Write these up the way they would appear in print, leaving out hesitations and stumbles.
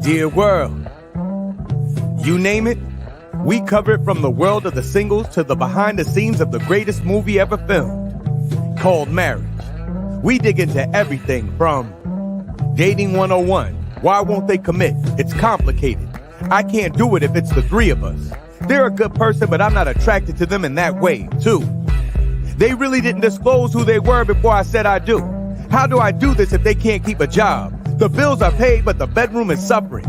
Dear world, you name it, we cover it from the world of the singles to the behind the scenes of the greatest movie ever filmed, called Marriage. We dig into everything from dating 101, why won't they commit? It's complicated. I can't do it if it's the three of us. They're a good person, but I'm not attracted to them in that way, too. They really didn't disclose who they were before I said I do. How do I do this if they can't keep a job? The bills are paid, but the bedroom is suffering.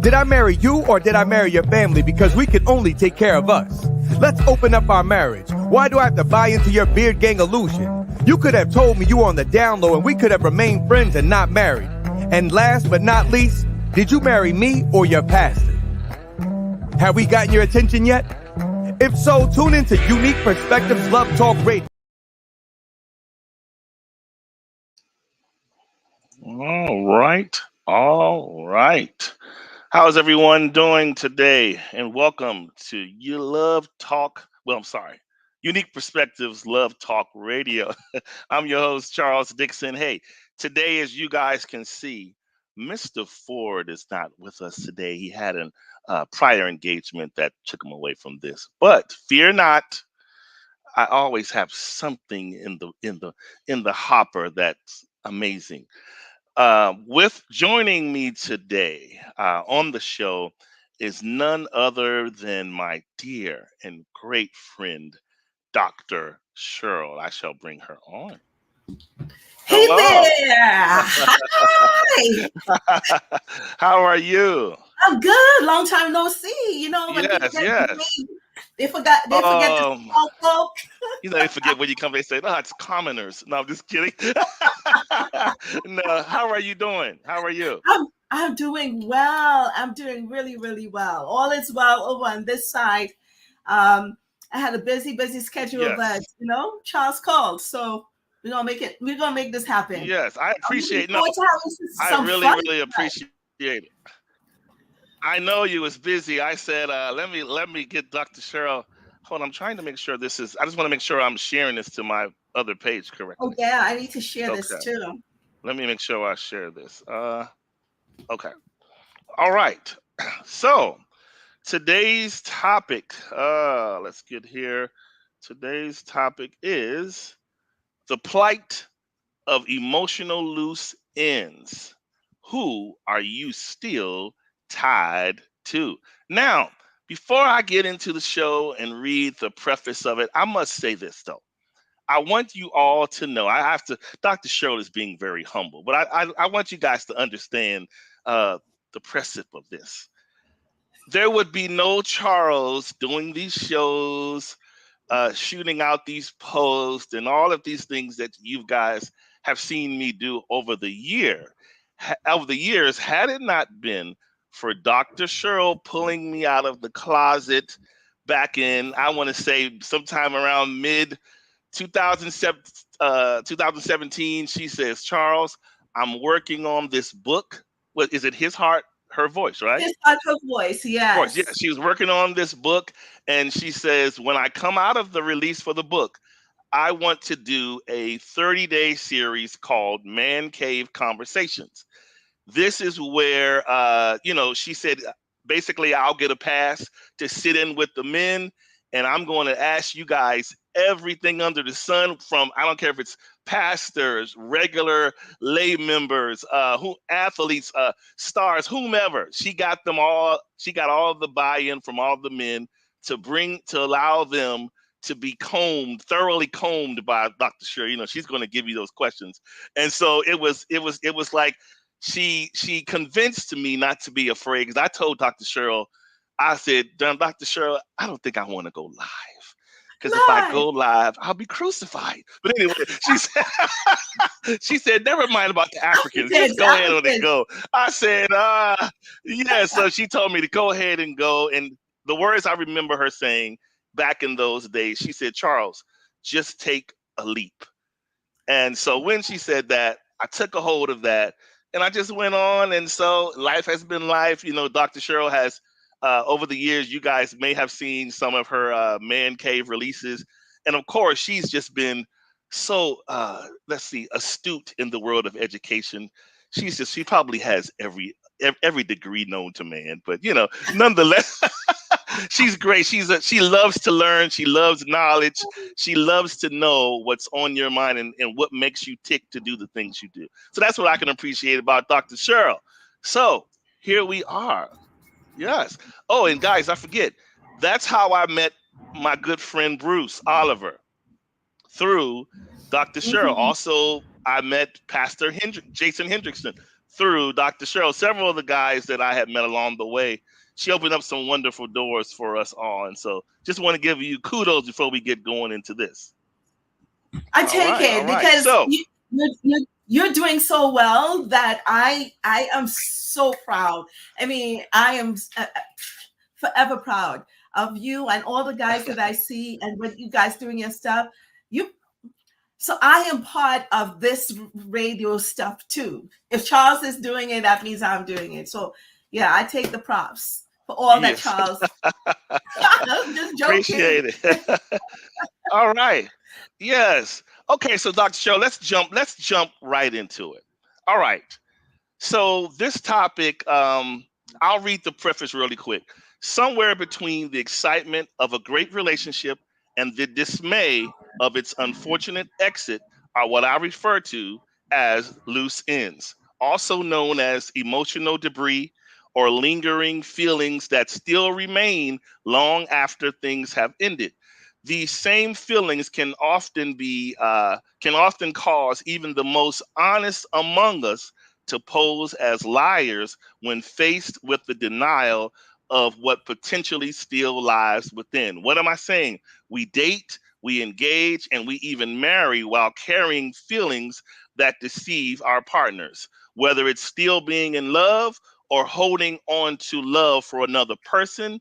Did I marry you or did I marry your family? Because we can only take care of us. Let's open up our marriage. Why do I have to buy into your beard gang illusion? You could have told me you were on the down low and we could have remained friends and not married. And last but not least, did you marry me or your pastor? Have we gotten your attention yet? If so, tune into Unique Perspectives Love Talk Radio. All right. How's everyone doing today? And welcome to Unique Perspectives Love Talk Radio. I'm your host, Charles Dixon. Hey, today, as you guys can see, Mr. Ford is not with us today. He had a prior engagement that took him away from this. But fear not, I always have something in the hopper that's amazing. With joining me today on the show is none other than my dear and great friend, Dr. Cheryl. I shall bring her on. Hey Hello. there! Hi. How are you? I'm good. Long time no see. You know, when people get me, they forget the small folk. You know, they forget when you come. They say, "No, it's commoners." No, I'm just kidding. No, how are you doing? How are you? I'm doing well. I'm doing really, really well. All is well over on this side. I had a busy schedule, but you know, Charles called, so we're gonna make it. We're gonna make this happen. Yes, I appreciate. I really appreciate it. I know you was busy. I said, let me get Dr. Cheryl. Hold on, I'm trying to make sure this is. I just want to make sure I'm sharing this to my other page correctly. Oh yeah, I need to share this too. Let me make sure I share this. Okay. All right. So today's topic. Let's get here. Today's topic is the plight of emotional loose ends. Who are you still tied to? Now, before I get into the show and read the preface of it, I must say this though. I want you all to know, Dr. Cheryl is being very humble, but I want you guys to understand the precipice of this. There would be no Charles doing these shows, shooting out these posts and all of these things that you guys have seen me do over the years, had it not been for Dr. Cheryl pulling me out of the closet back in, I want to say sometime around mid 2017, she says, Charles, I'm working on this book. What is it? His Heart, Her Voice, right? His Heart, Her Voice, yes. Yeah, she was working on this book, and she says, when I come out of the release for the book, I want to do a 30-day series called Man Cave Conversations. This is where, she said, basically, I'll get a pass to sit in with the men, and I'm going to ask you guys everything under the sun from, I don't care if it's pastors, regular lay members, athletes, stars, whomever. She got them all. She got all the buy-in from all the men to allow them to be thoroughly combed by Dr. Cheryl. You know, she's going to give you those questions. And so it was like she convinced me not to be afraid, because I told Dr. Cheryl, I said, Dr. Cheryl, I don't think I want to go live. Because if I go live, I'll be crucified. But anyway, she said, never mind about the Africans. Just go ahead and go. I said, yeah. So she told me to go ahead and go. And the words I remember her saying back in those days, she said, Charles, just take a leap. And so when she said that, I took a hold of that and I just went on. And so life has been life. You know, Dr. Cheryl has, over the years, you guys may have seen some of her Man Cave releases. And of course, she's just been so, astute in the world of education. She probably has every degree known to man, but nonetheless, she's great. She loves to learn. She loves knowledge. She loves to know what's on your mind and what makes you tick to do the things you do. So that's what I can appreciate about Dr. Cheryl. So here we are. Yes. Oh, and guys, I forget. That's how I met my good friend Bruce Oliver, through Dr. Cheryl. Mhm. Also, I met Pastor Jason Hendrickson through Dr. Cheryl. Several of the guys that I had met along the way. She opened up some wonderful doors for us all. And so just want to give you kudos before we get going into this. I take All it right. because So, you're doing so well that I am so proud. I mean, I am forever proud of you and all the guys that I see and what you guys doing your stuff. You So I am part of this radio stuff too. If Charles is doing it, that means I'm doing it. So yeah, I take the props for all that, yes, Charles. I'm just joking. appreciate it. All right. Yes. Okay, so Dr. Cheryl, let's jump right into it. All right. So this topic, I'll read the preface really quick. Somewhere between the excitement of a great relationship and the dismay of its unfortunate exit are what I refer to as loose ends, also known as emotional debris or lingering feelings that still remain long after things have ended. These same feelings can often cause even the most honest among us to pose as liars when faced with the denial of what potentially still lies within. What am I saying? We date, we engage, and we even marry while carrying feelings that deceive our partners, whether it's still being in love or holding on to love for another person.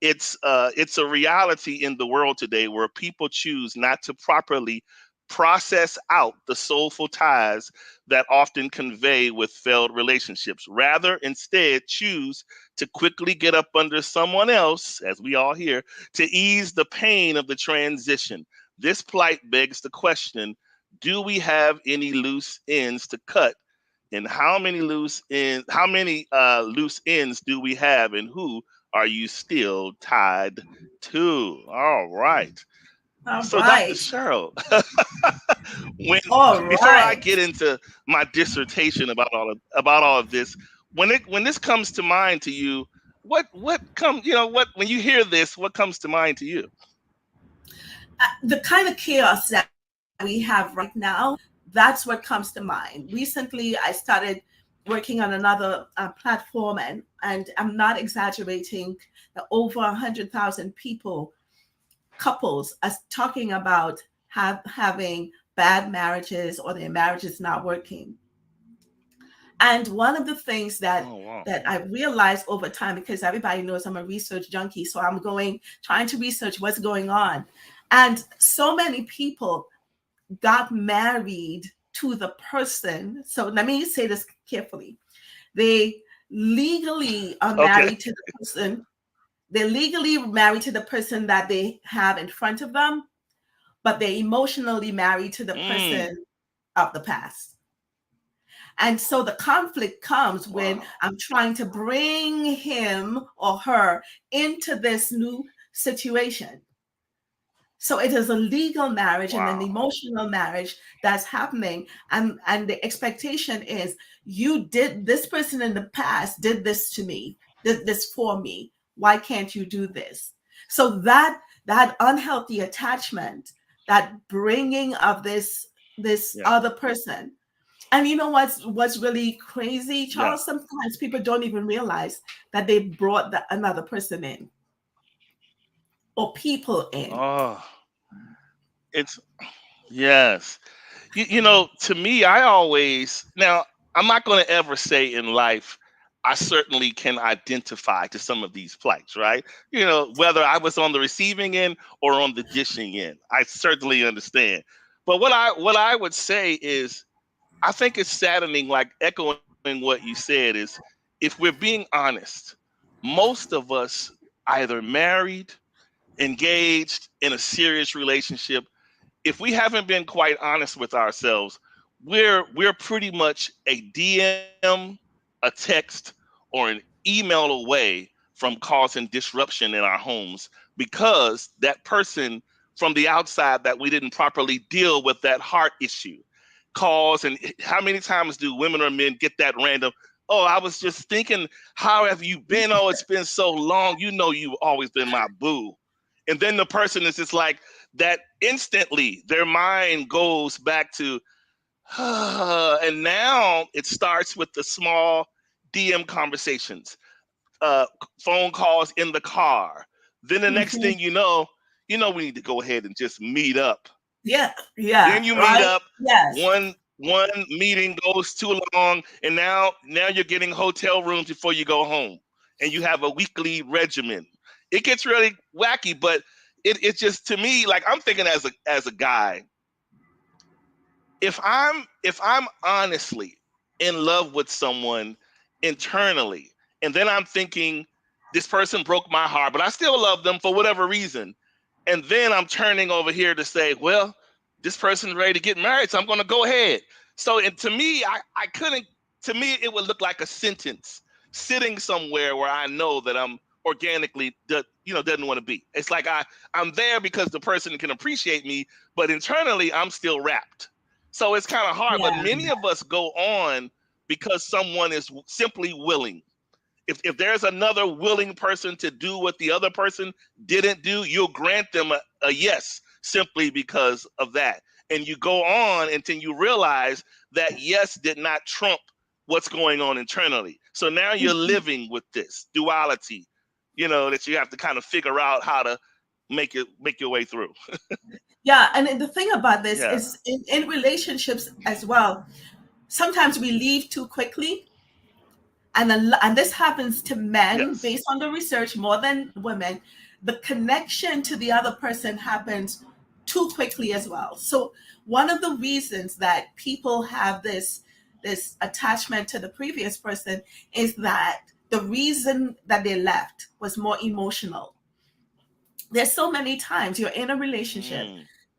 It's a reality in the world today where people choose not to properly process out the soulful ties that often convey with failed relationships. Rather, instead, choose to quickly get up under someone else, as we all hear, to ease the pain of the transition. This plight begs the question: do we have any loose ends to cut? And how many loose ends do we have, and who are you still tied to? All right. All So, Dr. right. Cheryl, when All before I right. get into my dissertation about all of this, when this comes to mind to you, what come what when you hear this, what comes to mind to you? The kind of chaos that we have right now, that's what comes to mind. Recently, I started working on another platform, and I'm not exaggerating. Over 100,000 people, couples, are talking about having bad marriages or their marriage is not working. And one of the things Oh wow. that I realized over time, because everybody knows I'm a research junkie, so I'm trying to research what's going on. And so many people got married to the person. So let me say this carefully. They legally are Okay. married to the person. They're legally married to the person that they have in front of them, but they're emotionally married to the Mm, person of the past. And so the conflict comes when wow. I'm trying to bring him or her into this new situation. So it is a legal marriage and an Wow. emotional marriage that's happening. And the expectation is, you did, this person in the past did this to me, did this for me. Why can't you do this? So that unhealthy attachment, that bringing of this Yeah. other person. And you know what's really crazy, Yeah. Charles? Sometimes people don't even realize that they brought another person in or people in. Oh, it's yes. To me, I always now I'm not going to ever say in life I certainly can identify to some of these plights, right? Whether I was on the receiving end or on the dishing end, I certainly understand. But what I would say is I think it's saddening, like echoing what you said, is if we're being honest, most of us either married, engaged in a serious relationship. If we haven't been quite honest with ourselves, we're pretty much a DM, a text, or an email away from causing disruption in our homes because that person from the outside that we didn't properly deal with that heart issue calls. And how many times do women or men get that random, oh, I was just thinking, how have you been? Oh, it's been so long. You know, you've always been my boo. And then the person is just like that, instantly their mind goes back to, and now it starts with the small DM conversations, phone calls in the car. Then the next thing you know, we need to go ahead and just meet up. Yeah. Then you meet Right. up. Yes. One meeting goes too long, and now you're getting hotel rooms before you go home, and you have a weekly regimen. It gets really wacky, but it's just, to me, like, I'm thinking as a guy, if I'm honestly in love with someone internally, and then I'm thinking this person broke my heart, but I still love them for whatever reason, and then I'm turning over here to say, well, this person's ready to get married, so I'm going to go ahead. So, and to me, I couldn't. To me, it would look like a sentence sitting somewhere where I know that I'm organically, doesn't want to be. It's like I'm there because the person can appreciate me, but internally I'm still wrapped. So it's kind of hard, but many of us go on because someone is simply willing. If there's another willing person to do what the other person didn't do, you'll grant them a yes simply because of that. And you go on until you realize that yes did not trump what's going on internally. So now you're living with this duality, that you have to kind of figure out how to make your way through. Yeah, and the thing about this is in relationships as well, sometimes we leave too quickly. And this happens to men based on the research more than women. The connection to the other person happens too quickly as well. So one of the reasons that people have this attachment to the previous person is that the reason that they left was more emotional. There's so many times you're in a relationship,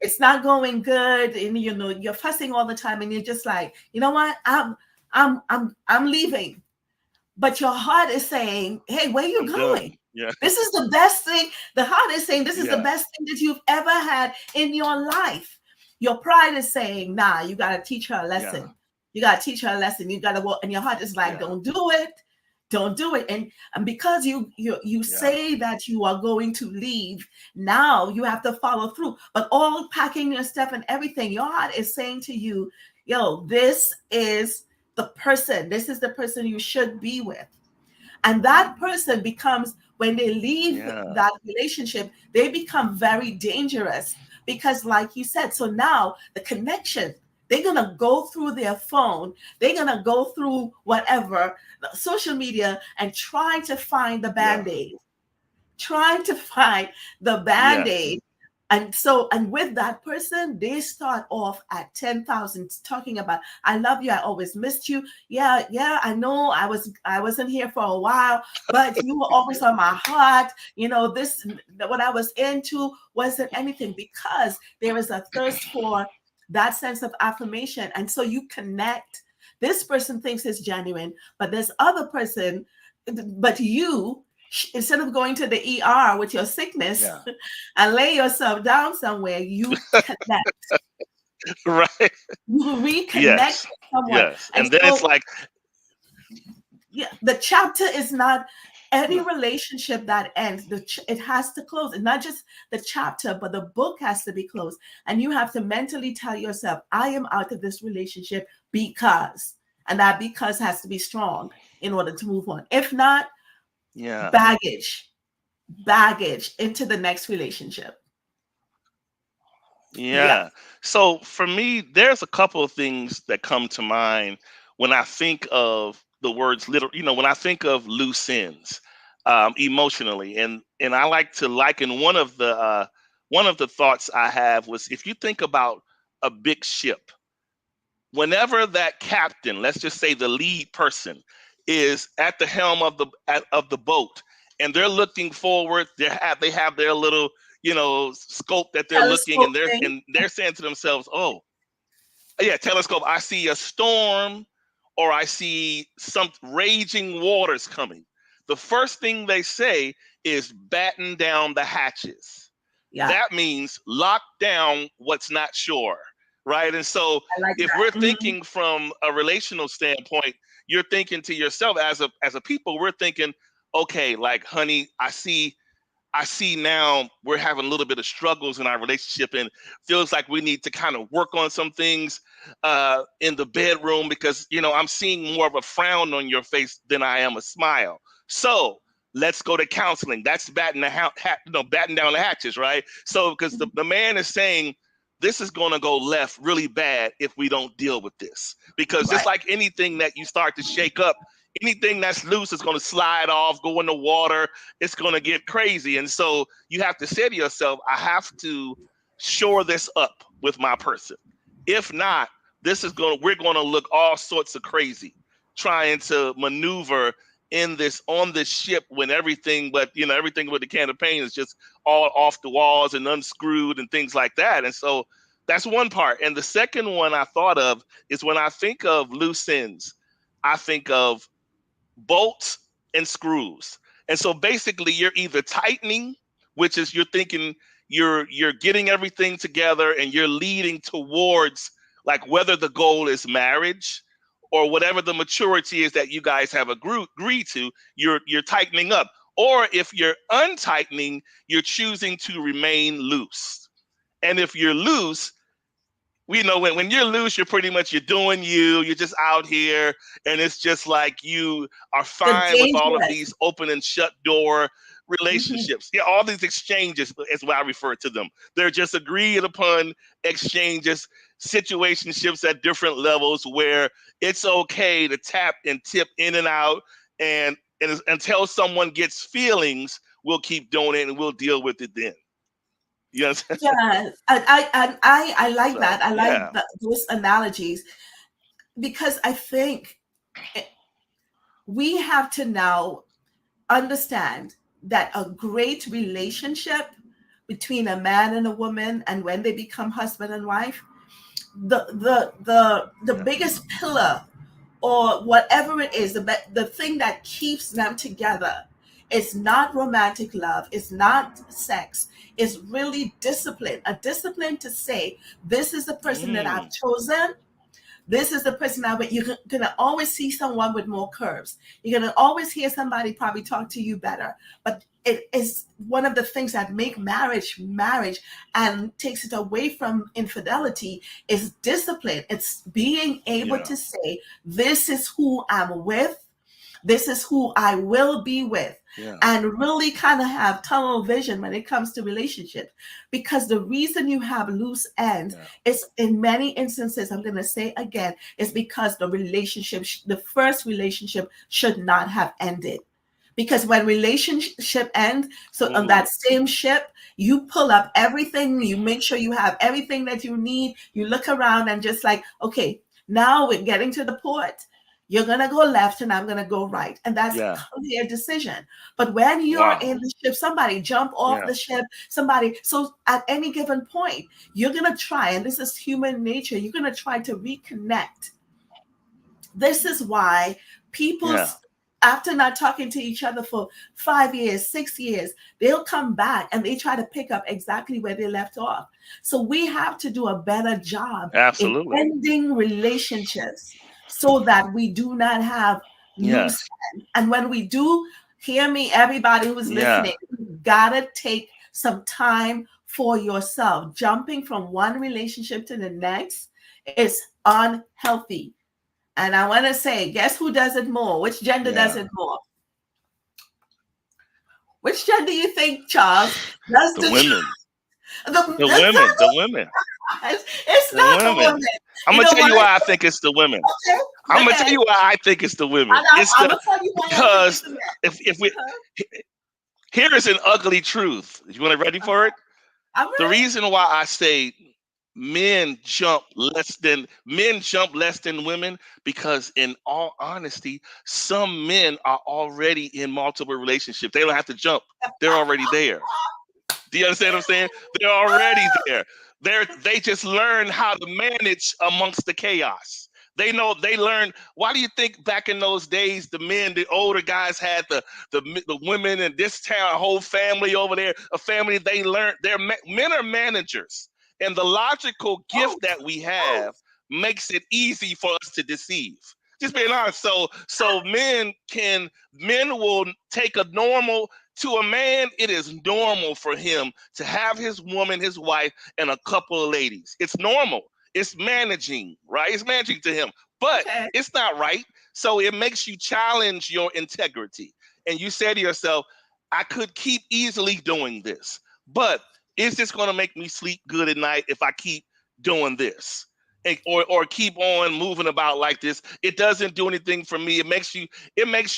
it's not going good, and you're fussing all the time, and you're just like, you know what, I'm leaving. But your heart is saying, hey, where are you going? Yeah. This is the best thing. The heart is saying, this is the best thing that you've ever had in your life. Your pride is saying, nah, you got to teach her a lesson. Yeah. You got to teach her a lesson. You got to walk. And your heart is like, don't do it. Don't do it. And because you say that you are going to leave, now you have to follow through. But all packing your stuff and everything, your heart is saying to you, yo, this is the person. This is the person you should be with. And that person becomes, when they leave that relationship, they become very dangerous because, like you said, so now the connection, they're going to go through their phone, they're going to go through whatever, social media, and try to find the Band-Aid. Trying to find the Band-Aid. And with that person, they start off at 10,000 talking about, I love you, I always missed you. Yeah, I know I wasn't here for a while, but you were always on my heart. This, what I was into wasn't anything, because there is a thirst for that sense of affirmation. And so you connect. This person thinks it's genuine, but this other person, but you, instead of going to the ER with your sickness and lay yourself down somewhere, you connect. Right. You reconnect with someone. Yes. And then it's like, the chapter is not any relationship that ends. It has to close. And not just the chapter, but the book has to be closed. And you have to mentally tell yourself, I am out of this relationship because, and that because has to be strong in order to move on. If not, baggage into the next relationship. So for me, there's a couple of things that come to mind when I think of the words when I think of loose ends emotionally, and I like to liken one of the thoughts I have was, if you think about a big ship, whenever that captain, let's just say the lead person, is at the helm of the boat, and they're looking forward, they have their little scope that they're looking, and they're saying to themselves, oh yeah, telescope, I see a storm, or I see some raging waters coming, the first thing they say is batten down the hatches. Yeah, That means lock down what's not sure, right? And so I like if we're that. thinking from a relational standpoint, you're thinking to yourself as a people, we're thinking, okay, like, honey, I see now we're having a little bit of struggles in our relationship, and feels like we need to kind of work on some things in the bedroom, because I'm seeing more of a frown on your face than I am a smile. So let's go to counseling. That's batten down the hatches, right? So because the man is saying this is going to go left really bad if we don't deal with this, because just Right. like anything that you start to shake up, anything that's loose is going to slide off, go in the water, it's going to get crazy. And so you have to say to yourself, I have to shore this up with my person. If not, we're going to look all sorts of crazy trying to maneuver on this ship when everything with the can of paint is just all off the walls and unscrewed and things like that. And so that's one part. And the second one I thought of is, when I think of loose ends, I think of bolts and screws. And so basically you're either tightening, which is you're thinking you're getting everything together and you're leading towards, like, whether the goal is marriage or whatever the maturity is that you guys have agreed to, you're tightening up. Or if you're untightening, you're choosing to remain loose. And if you're loose, we know when you're loose, you're doing you're just out here, and it's just like you are The fine with all of dangerous. these open and shut door Mhm. relationships. Yeah, all these exchanges is what I refer to them. They're just agreed upon exchanges, situationships at different levels, where it's okay to tap and tip in and out, and until someone gets feelings, we'll keep doing it and we'll deal with it then. You know what I'm saying? Yeah, I like So that. I like yeah. those analogies, because I think we have to now understand that a great relationship between a man and a woman, and when they become husband and wife, the Yeah. biggest pillar, or whatever it is, the thing that keeps them together, is not romantic love, it's not sex, it's really discipline. A discipline to say, this is the person that I've Mm, chosen, this is the person you're gonna always see someone with more curves. You're gonna always hear somebody probably talk to you better. But it is one of the things that make marriage and takes it away from infidelity, is discipline. It's being able yeah. to say, this is who I'm with, this is who I will be with, Yeah. and really kind of have tunnel vision when it comes to relationships. Because the reason you have loose ends Yeah. is, in many instances, I'm going to say again, is because the first relationship should not have ended. Because when relationship ends, so on Ooh. that same ship, you pull up everything, you make sure you have everything that you need, you look around and just like, okay, now we're getting to the port, you're going to go left and I'm going to go right, and that's a Yeah. clear decision. But when you're Wow. in the ship, somebody jump off Yeah. the ship, so at any given point, you're going to try, and this is human nature, you're going to try to reconnect. This is why people, Yeah. after not talking to each other for 5 years, 6 years, they'll come back and they try to pick up exactly where they left off. So we have to do a better job in Absolutely. ending relationships, so that we do not have loose Yes. ends. And when we do, hear me, everybody who's Yeah. listening, you gotta take some time for yourself. Jumping from one relationship to the next is unhealthy. And I want to say, guess who does it more? Which gender does Yeah. it more? Which gender do you think, Charles, does The women. The it's women. The women. The not the women. woman. I'm You gonna know tell you why? why I think it's the women. Okay, go I'm gonna tell ahead. you why I think it's the women. And It's I'm the gonna tell you why I think it's because the men. if we Uh-huh. here is an ugly truth. You want to ready for it? I'm The ready. reason why I say men jump less than women, because in all honesty, some men are already in multiple relationships. They don't have to jump. They're already there. Do you understand what I'm saying? They're already there. They just learn how to manage amongst the chaos. They know, they learn. Why do you think back in those days, the men, the older guys had the women and this town, a whole family over there, a family, they learned, men are managers. And the logical gift that we have makes it easy for us to deceive. Just being honest. So men will take a normal, to a man, it is normal for him to have his woman, his wife, and a couple of ladies. It's normal. It's managing, right? It's managing to him, but it's not right. So it makes you challenge your integrity. And you say to yourself, I could keep easily doing this, but is this going to make me sleep good at night if I keep doing this? Or keep on moving about like this? It doesn't do anything for me. It makes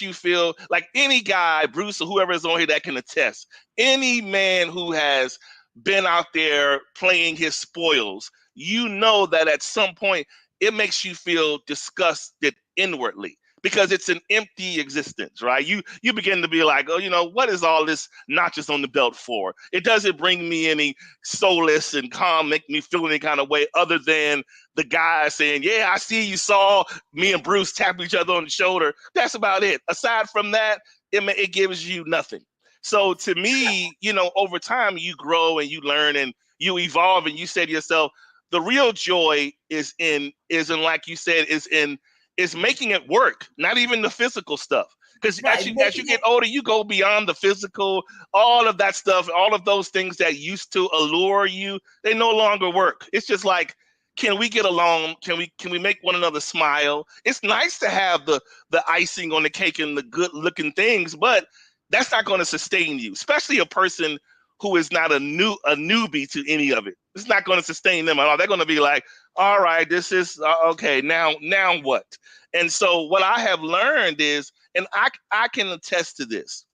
you feel like any guy, Bruce or whoever is on here that can attest, any man who has been out there playing his spoils, you know that at some point it makes you feel disgusted inwardly, because it's an empty existence, right? You begin to be like, oh, what is all this notches on the belt for? It doesn't bring me any solace and calm, make me feel any kind of way other than the guy saying, yeah, I see you saw me and Bruce tap each other on the shoulder. That's about it. Aside from that, it gives you nothing. So to me, over time you grow and you learn and you evolve, and you say to yourself, the real joy is in like you said, is making it work, not even the physical stuff. Because as you get older, you go beyond the physical, all of that stuff, all of those things that used to allure you, they no longer work. It's just like, can we get along? Can we make one another smile? It's nice to have the icing on the cake and the good looking things, but that's not going to sustain you, especially a person who is not a newbie to any of it. It's not going to sustain them at all. They're going to be like, all right, this is okay. Now what? And so what I have learned is, and I can attest to this,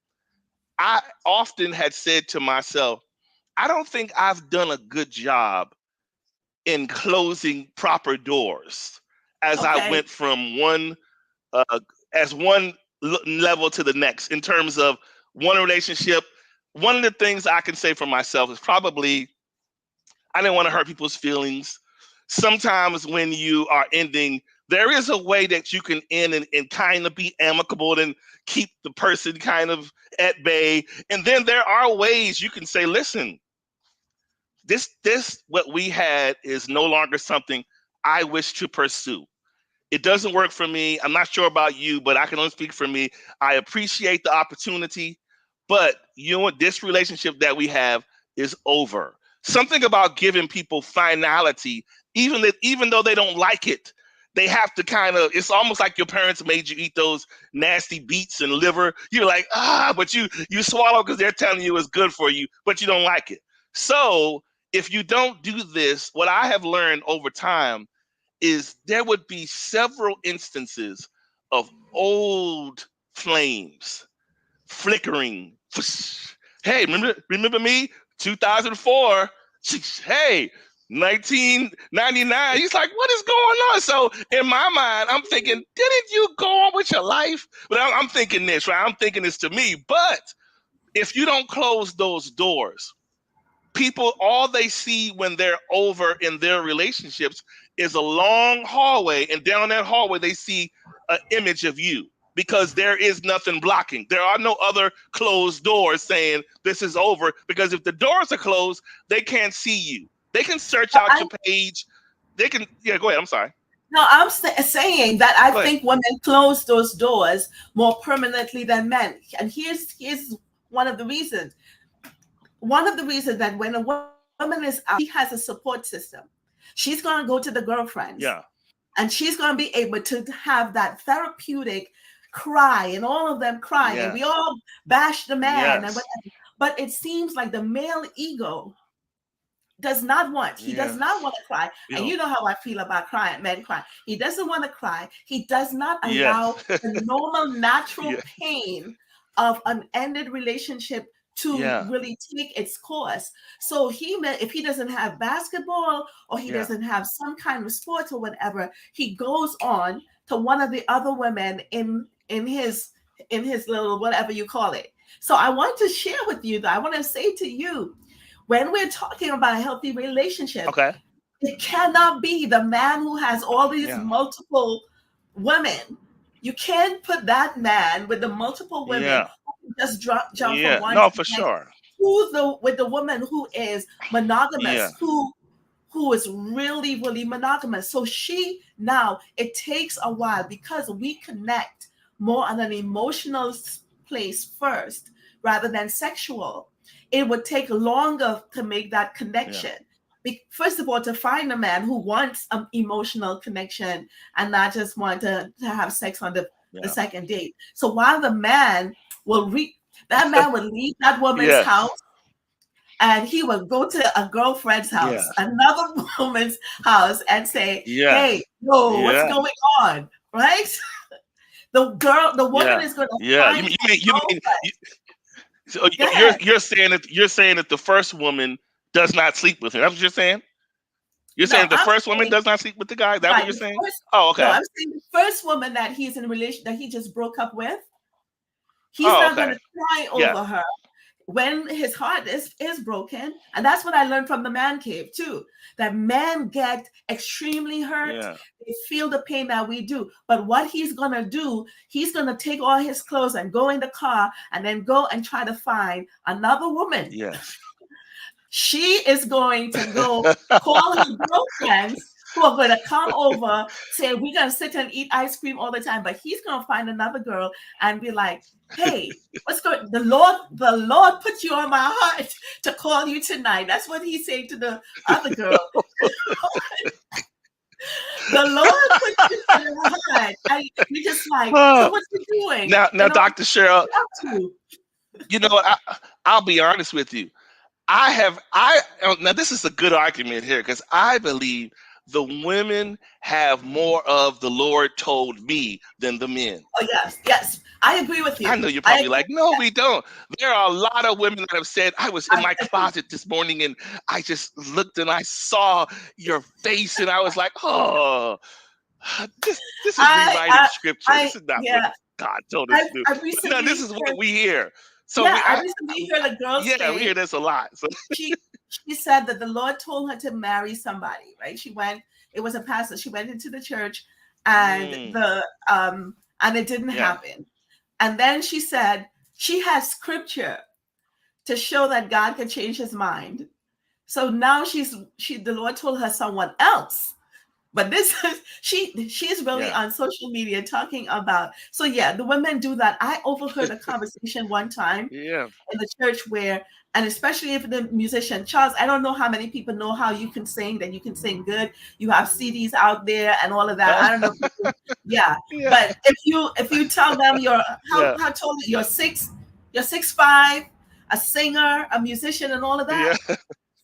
I often had said to myself, I don't think I've done a good job in closing proper doors as I went from one level to the next in terms of one relationship. One of the things I can say for myself is probably I didn't want to hurt people's feelings. Sometimes when you are ending, there is a way that you can end and kind of be amicable and keep the person kind of at bay. And then there are ways you can say, listen, this what we had is no longer something I wish to pursue. It doesn't work for me. I'm not sure about you, but I can only speak for me. I appreciate the opportunity, but this relationship that we have is over. Something about giving people finality, even though they don't like it, they have to it's almost like your parents made you eat those nasty beets and liver. You're like, but you swallow because they're telling you it's good for you, but you don't like it. So if you don't do this, what I have learned over time is there would be several instances of old flames flickering. Hey, remember me? 2004. Hey, 1999. He's like, what is going on? So in my mind, I'm thinking, didn't you go on with your life? But I'm thinking this, right? I'm thinking this to me. But if you don't close those doors, people, all they see when they're over in their relationships is a long hallway, and down that hallway they see an image of you, because there is nothing blocking. There are no other closed doors saying this is over, because if the doors are closed, they can't see you. They can search out your page. They can, go ahead. I'm sorry. No, I'm saying that I think women close those doors more permanently than men. And here's one of the reasons. One of the reasons that when a woman is out, she has a support system. She's going to go to the girlfriends. Yeah. And she's going to be able to have that therapeutic cry, and all of them crying. Yes. And we all bash the man. Yes. But it seems like the male ego does not want. He does not want to cry. And you know how I feel about men crying. He doesn't want to cry. He does not allow the normal, natural pain of an ended relationship to really take its course. So if he doesn't have basketball, or he doesn't have some kind of sports or whatever, he goes on to one of the other women in his little whatever you call it. So I want to share with you, though, I want to say to you, when we're talking about a healthy relationship, It cannot be the man who has all these multiple women. You can't put that man with the multiple women who can just jump from one to No, the for next sure. with the woman who is monogamous, who is really, really monogamous. So it takes a while because we connect more on an emotional place first rather than sexual. It would take longer to make that connection. First of all, to find a man who wants an emotional connection and not just want to have sex on the second date. So while the man that man will leave that woman's house, and he would go to a girlfriend's house, another woman's house, and say, "Hey, what's going on?" Right? The woman is going to find so you're saying that the first woman does not sleep with him. That's what you're saying? You're saying the first woman does not sleep with the guy? Is that what you're saying? Okay. No, I'm saying the first woman that he's in a relation that he just broke up with, he's not going to cry over her when his heart is broken. And that's what I learned from the man cave too, that men get extremely hurt. They feel the pain that we do. But what he's going to do, he's going to take all his clothes and go in the car and then go and try to find another woman. Yes. She is going to go call her girlfriends who are going to come over, say, we're going to sit and eat ice cream all the time. But he's going to find another girl and be like, hey, what's going on? The Lord put you on my heart to call you tonight. That's what he's saying to the other girl. The Lord put you on my heart. And you're just like, so what's he doing? Now, Dr. Cheryl, you know what? I'll be honest with you. Now this is a good argument here because I believe the women have more of the Lord told me than the men. Oh, yes. I agree with you. I know you're probably like, no, we don't. There are a lot of women that have said, I was in my closet this morning and I just looked and I saw your face and I was like, oh, this is rewriting scripture. This is not what God told us to do. But no, this is what we hear. So I recently heard a girl say, we hear this a lot. So she said that the Lord told her to marry somebody, right? It was a pastor. She went into the church and and it didn't happen. And then she said she has scripture to show that God can change his mind. So now the Lord told her someone else. But she's really on social media talking about. So the women do that. I overheard a conversation one time in the church and especially if the musician, Charles, I don't know how many people know how you can sing, that you can sing good. You have CDs out there and all of that. I don't know. But if you tell them how tall you're 6'5", a singer, a musician, and all of that.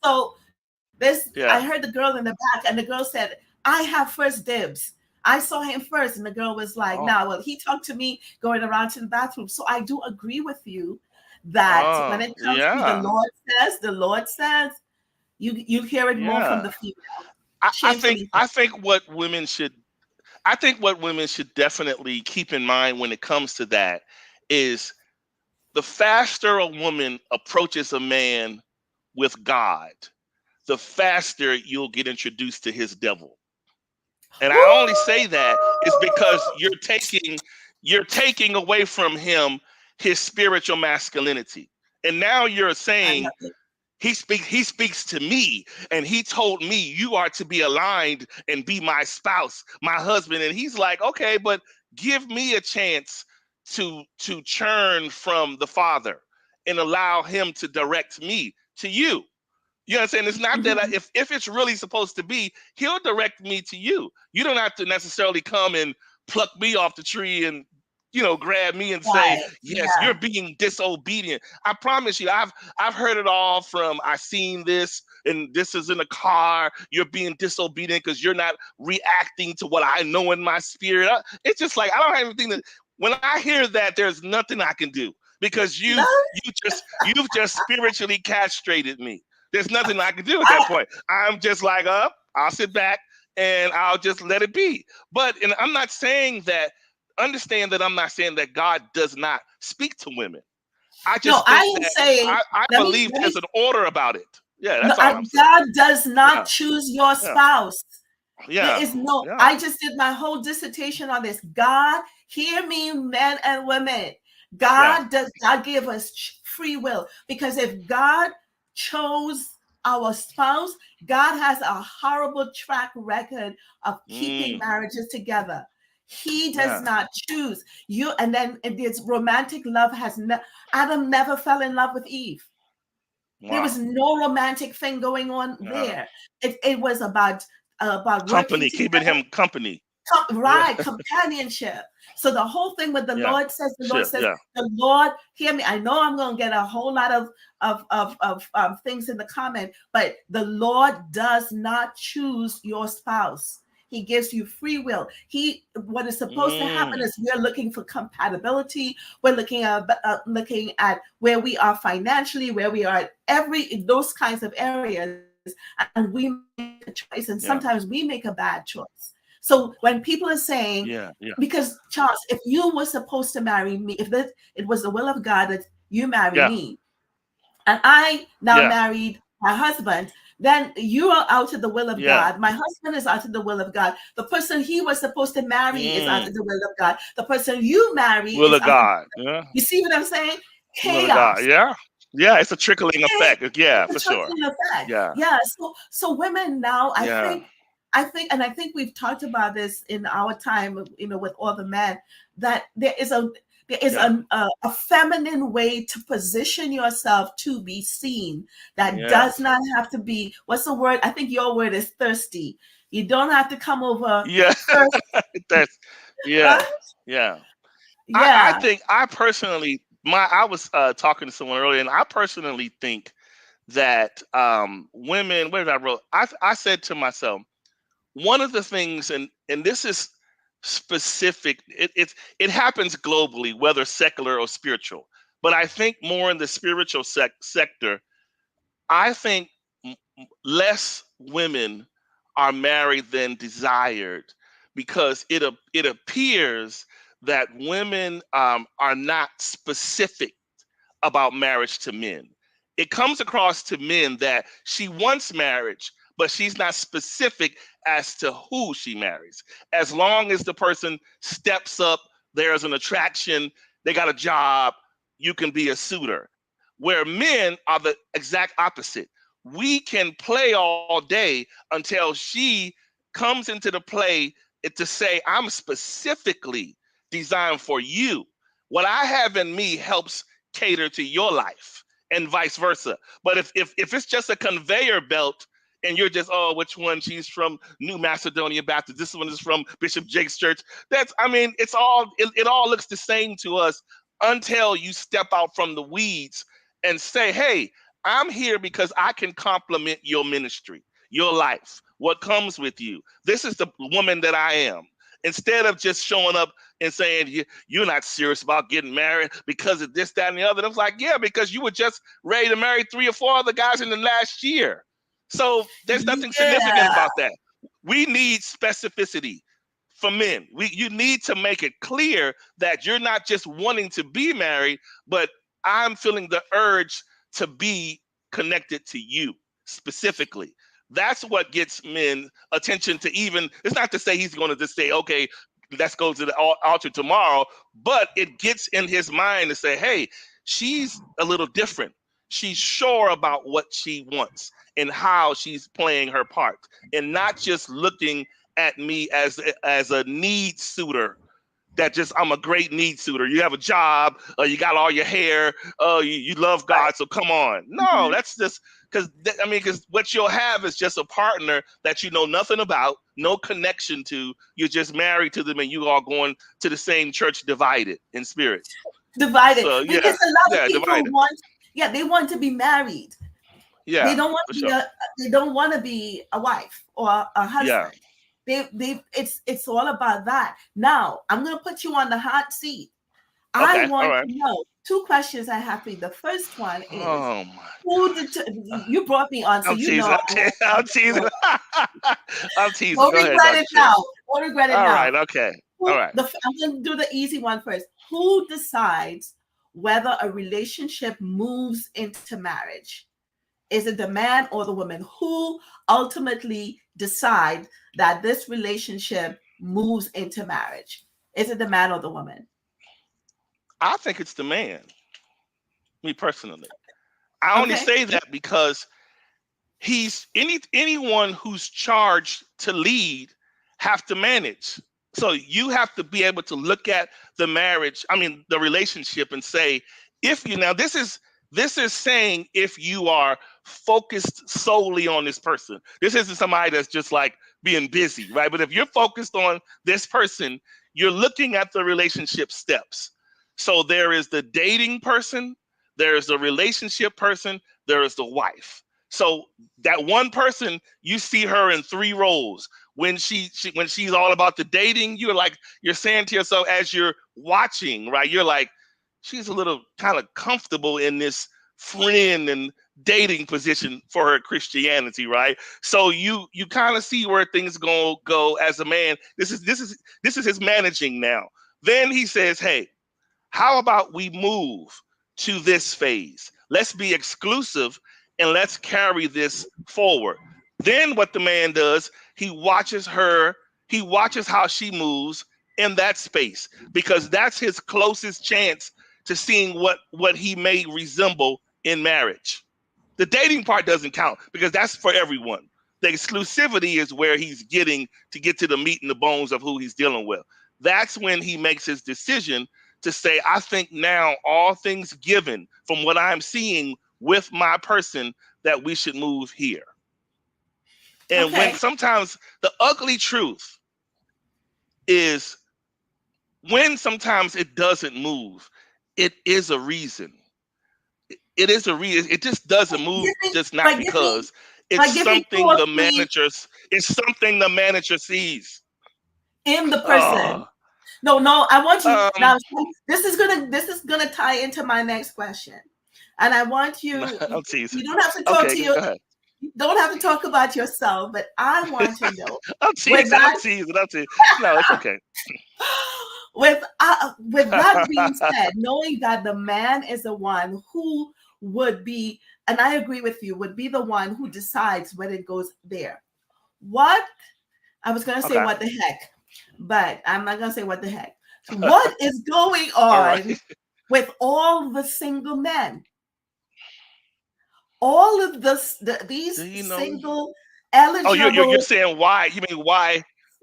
So I heard the girl in the back, and the girl said, I have first dibs. I saw him first. And the girl was like, he talked to me going around to the bathroom. So I do agree with you that when it comes to the Lord says, you hear it more from the female. I think what women should definitely keep in mind when it comes to that is the faster a woman approaches a man with God, the faster you'll get introduced to his devil. And I only say that is because you're taking away from him his spiritual masculinity. And now you're saying he speaks to me and he told me you are to be aligned and be my spouse, my husband. And he's like, okay, but give me a chance to churn from the Father and allow him to direct me to you. You know what I'm saying? It's not that if it's really supposed to be, he'll direct me to you. You don't have to necessarily come and pluck me off the tree and, grab me and say, yes, you're being disobedient. I promise you, I've heard it all from, I seen this and this is in the car. You're being disobedient because you're not reacting to what I know in my spirit. It's just like, I don't have anything that, when I hear that, there's nothing I can do because you've just spiritually castrated me. There's nothing I can do at that point. I'm just like, I'll sit back and I'll just let it be. And I'm not saying that, understand that I'm not saying that God does not speak to women. I just I believe there's an order about it. Yeah, No, that's all I'm saying. God does not Yeah, choose your yeah, spouse. There yeah, is no, yeah. I just did my whole dissertation on this. God, hear me, men and women. Yeah. God gave us free will, because if God chose our spouse, God has a horrible track record of keeping Mm, marriages together. He does yeah. not choose you. And then this romantic love Adam never fell in love with Eve. There was Wow. no romantic thing going on Yeah. there. It was about working Company, keeping together, him company. Yeah. right? Companionship. So the whole thing with Yeah. The Lord says, Yeah. the Lord, hear me. I know I'm going to get a whole lot of things in the comment, but the Lord does not choose your spouse. He gives you free will. What is supposed to happen Mm, is we're looking for compatibility. We're looking at where we are financially, where we are at those kinds of areas, and we make a choice. And sometimes yeah. we make a bad choice. So when people are saying, Yeah. Yeah. because Charles, if you were supposed to marry me, it was the will of God that you marry Yeah. me, and I now Yeah. married my husband, then you are out of the will of Yeah. God. My husband is out of the will of God. The person he was supposed to marry is out Mm, of the will of God. The person you marry will is of out of, God. Yeah. you see what I'm saying? Will of God. Chaos. Yeah. Yeah. It's a trickling Okay? effect. Yeah, It's for a sure. trickling effect. Yeah. Yeah. So women now, Yeah. and I think we've talked about this in our time, with all the men, that there is Yeah. a feminine way to position yourself to be seen that Yes. does not have to be, what's the word? I think your word is thirsty. You don't have to come over Yeah. first, That's yeah. right? Yeah. I Yeah. think I personally I was talking to someone earlier, and I personally think that women, what did I wrote? I said to myself, one of the things, and this is specific, it happens globally, whether secular or spiritual. But I think more in the spiritual sector, I think less women are married than desired, because it appears that women are not specific about marriage to men. It comes across to men that she wants marriage, but she's not specific as to who she marries. As long as the person steps up, there's an attraction, they got a job, you can be a suitor. Where men are the exact opposite. We can play all day until she comes into the play to say, I'm specifically designed for you. What I have in me helps cater to your life, and vice versa. But if it's just a conveyor belt, and you're just, oh, which one? She's from New Macedonia Baptist, this one is from Bishop Jake's church. It all looks the same to us until you step out from the weeds and say, hey, I'm here because I can complement your ministry, your life, what comes with you. This is the woman that I am. Instead of just showing up and saying, you're not serious about getting married because of this, that, and the other. And I was like, yeah, because you were just ready to marry 3 or 4 other guys in the last year. So there's nothing significant Yeah. about that. We need specificity for men. You need to make it clear that you're not just wanting to be married, but I'm feeling the urge to be connected to you specifically. That's what gets men attention to. Even, it's not to say he's going to just say, okay, let's go to the altar tomorrow, but it gets in his mind to say, hey, she's a little different. She's sure about what she wants and how she's playing her part, and not just looking at me as a need suitor. That just, I'm a great need suitor. You have a job, you got all your hair, you love God, so come on. No, Mhm. that's just because what you'll have is just a partner that you know nothing about, no connection to. You're just married to them, and you are going to the same church, divided in spirit. Divided, So yeah, because a lot of yeah, people divided. they want to be married. They Yeah, don't want for to be sure. a wife or a Yeah. husband. It's all about that. Now, I'm going to put you on the hot seat. I Okay. All want right. to know two questions I have for you. The first one is, Oh my. who did you brought me on, so I'm you teasing. know I'm teasing. I'm teasing. don't Go ahead, regret Dr. it J. now. Don't regret it All now. right. Okay. All right. I'm going to do the easy one first. Who decides whether a relationship moves into marriage? Is it the man or the woman who ultimately decide that this relationship moves into marriage? Is it the man or the woman? I think it's the man, me personally. I only Okay. say that because anyone who's charged to lead have to manage. So you have to be able to look at the marriage, I mean the relationship, and say, if you now this is saying if you are focused solely on this person. This isn't somebody that's just like being busy, right? But if you're focused on this person, you're looking at the relationship steps. So there is the dating person, there is the relationship person, there is the wife. So that one person, you see her in three roles. When when she's all about the dating, you're saying to yourself as you're watching, right? You're like, she's a little kind of comfortable in this friend and dating position for her Christianity, right? So you kind of see where things go as a man. This is his managing now. Then he says, hey, how about we move to this phase? Let's be exclusive and let's carry this forward. Then what the man does, he watches how she moves in that space, because that's his closest chance to seeing what he may resemble in marriage. The dating part doesn't count because that's for everyone. The exclusivity is where he's getting to get to the meat and the bones of who he's dealing with. That's when he makes his decision to say, I think now, all things given from what I'm seeing with my person, that we should move here. And when Okay. sometimes the ugly truth is, when sometimes it doesn't move, it is a reason. It is a reason. It just doesn't move, Give me, just not but give me, because. It's give me two something or the three manager sees. in the person. Oh, No, no, I want you um, now. This is gonna tie into my next question, and I want you. I'm teasing. You don't have to talk Okay, to go your. ahead. You don't have to talk about yourself, but I want to know I'm with teasing. I'm that teasing. I'm teasing. No, it's okay. with that being said, knowing that the man is the one who would be, and I agree with you, would be the one who decides when it goes there. What I was gonna say, Okay. what the heck, but I'm not gonna say what the heck. So what is going All right. on with all the single men? All of Do these you know? single Oh, you're eligible. saying why? You mean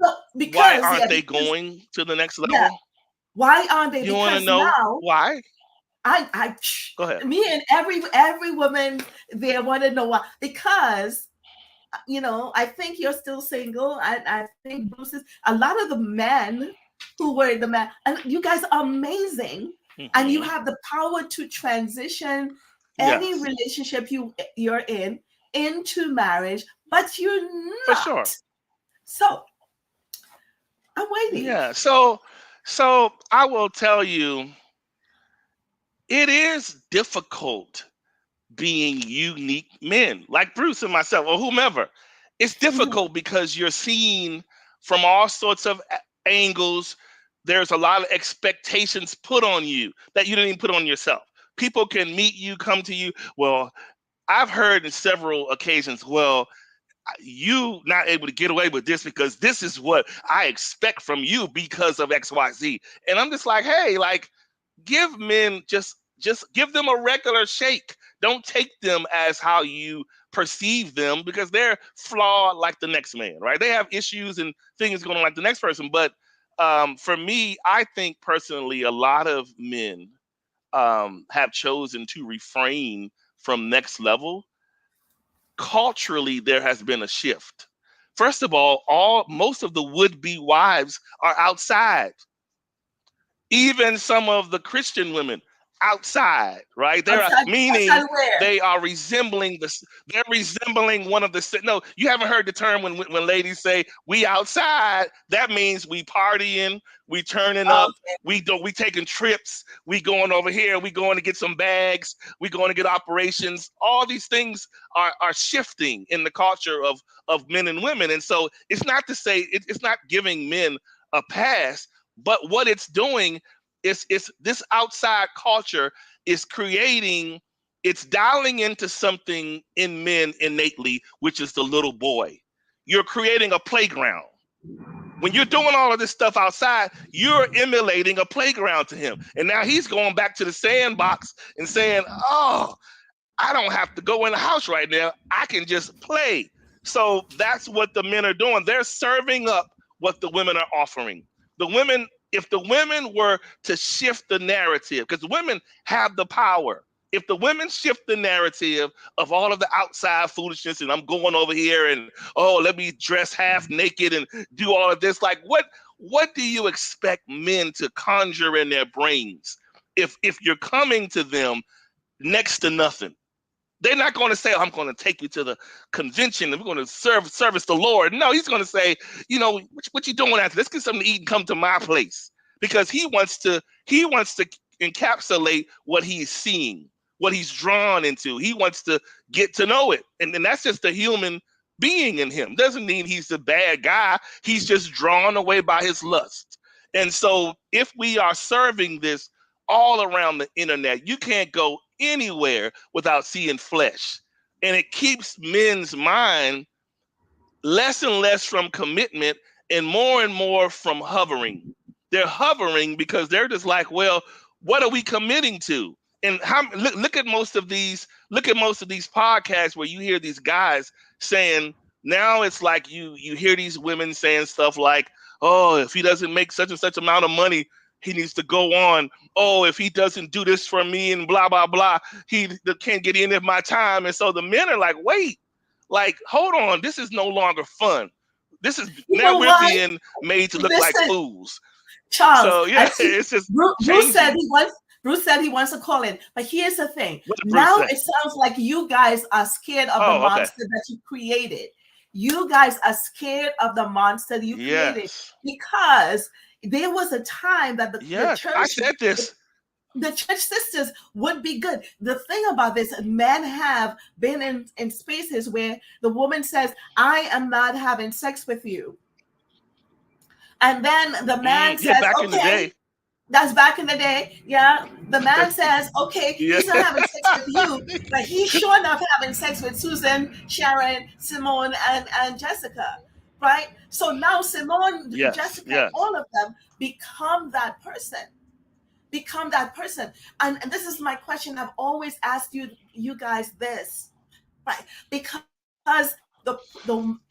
So, why because aren't yeah, they because going to the next yeah, level? why aren't they? You want to Because know now why? I Go ahead. me and every woman there want to know why. Because I think you're still single. I think Bruce is a lot of the men who were the man, and you guys are amazing, and you Hmm. have the power to transition any Yes, relationship you're in into marriage, but you're for not. sure. So I'm waiting. Yeah. So I will tell you, it is difficult being unique men like Bruce and myself or whomever. It's Mhm. difficult because you're seen from all sorts of angles. There's a lot of expectations put on you that you didn't even put on yourself. People can meet you, come to you. Well, I've heard in several occasions, well, you not able to get away with this because this is what I expect from you because of XYZ. And I'm just like, hey, like, give men just give them a regular shake. Don't take them as how you perceive them, because they're flawed like the next man, right? They have issues and things going on like the next person. But for me, I think personally, a lot of men have chosen to refrain from next level. Culturally, there has been a shift. First of all most of the would-be wives are outside. Even some of the Christian women outside, right? They're Outside, meaning outside where? they are resembling this. They're resembling one of the. No, you haven't heard the term when ladies say we outside. That means we partying, we turning up, Okay. we taking trips, we going over here, we going to get some bags, we going to get operations. All these things are shifting in the culture of men and women, and so it's not to say it's not giving men a pass, but what it's doing is this outside culture is creating It's dialing into something in men innately, which is the little boy. You're creating a playground. When you're doing all of this stuff outside, you're emulating a playground to him. And now he's going back to the sandbox and saying, oh, I don't have to go in the house right now. I can just play. So that's what the men are doing. They're serving up what the women are offering. The women, if the women were to shift the narrative, because women have the power. If the women shift the narrative of all of the outside foolishness and I'm going over here and, oh, let me dress half naked and do all of this, like what do you expect men to conjure in their brains if you're coming to them next to nothing? They're not going to say, oh, I'm going to take you to the convention and we're going to service the Lord. No, he's going to say, you know, what you doing after? Let's get something to eat and come to my place. Because he wants to encapsulate what he's seeing, what he's drawn into. He wants to get to know it. And that's just a human being in him. Doesn't mean he's a bad guy. He's just drawn away by his lust. And so if we are serving this all around the internet, you can't go anywhere without seeing flesh. And it keeps men's mind less and less from commitment and more from hovering. They're hovering because they're just like, well, what are we committing to? And look at most of these podcasts where you hear these guys saying, now it's like you hear these women saying stuff like, oh, if he doesn't make such and such amount of money, he needs to go on. Oh, if he doesn't do this for me and blah, blah, blah, he can't get any of my time. And so the men are like, wait, like, hold on. This is no longer fun. This is now we're being made to look like fools. Charles, so yeah, it's just Bruce said he wants to call in. But here's the thing. Now it sounds like you guys are scared of the monster that you created. You guys are scared of the monster that you created because there was a time that the church, I said this. The church sisters would be good. The thing about this, men have been in spaces where the woman says, I am not having sex with you. And then the man says, back okay. In the day. That's back in the day. Yeah. The man says, okay, he's not having sex with you, but he's sure enough having sex with Susan, Sharon, Simone, and Jessica. Right? So now Simone, Jessica, all of them become that person. And this is my question. I've always asked you guys this, right? Because the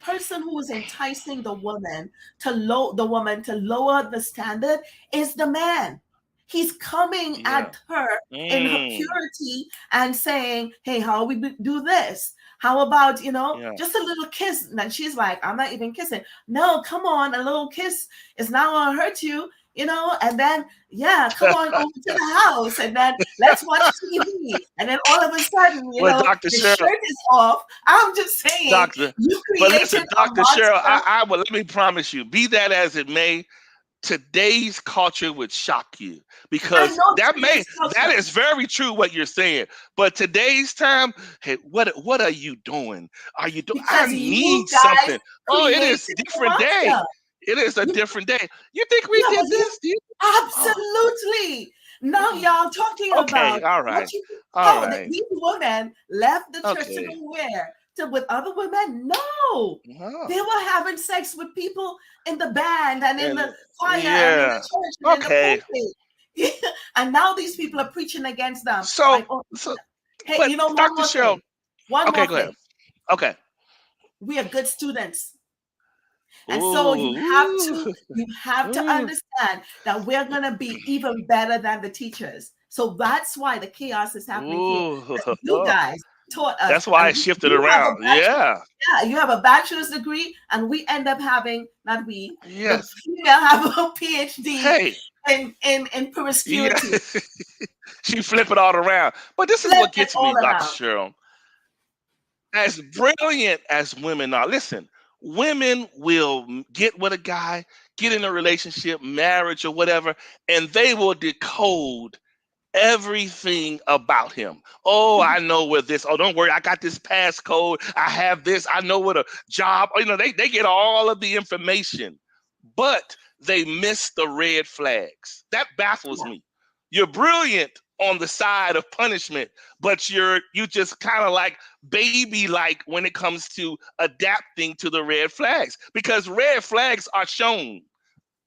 person who is enticing the woman to lower the standard is the man. He's coming at her in her purity and saying, hey, how we do this? How about, just a little kiss? And she's like, I'm not even kissing. No, come on, a little kiss is not going to hurt you. And then, come on over to the house and then let's watch TV. And then all of a sudden, Dr. the Cheryl, shirt is off. I'm just saying, you created Dr. Cheryl, I will, let me promise you, be that as it may, today's culture would shock you because that is very true what you're saying. But today's time, hey, what are you doing? Are you doing? I need something. Oh, it is a different day. It is a different day. You think we did this? Absolutely. Now y'all talking about all right. These women left the church to go where? With other women? No. They were having sex with people in the band and in the choir and in the church and in the pulpit. And now these people are preaching against them. Hey, Dr. Cheryl. One more go ahead. thing. Okay. We are good students. And so you have to understand that we're going to be even better than the teachers. So that's why the chaos is happening here. You guys taught us. That's why it shifted around. You have a bachelor's degree, and we end up having, not we, the female have a PhD in promiscuity. She flip it all around. But this is what gets me, Dr. Cheryl. As brilliant as women are, listen, women will get with a guy, get in a relationship, marriage or whatever, and they will decode everything about him. Oh, I know where this. Oh, don't worry. I got this passcode. I have this. I know what a job. They get all of the information, but they miss the red flags. That baffles me. You're brilliant, on the side of punishment, but you just kind of like baby like when it comes to adapting to the red flags, because red flags are shown.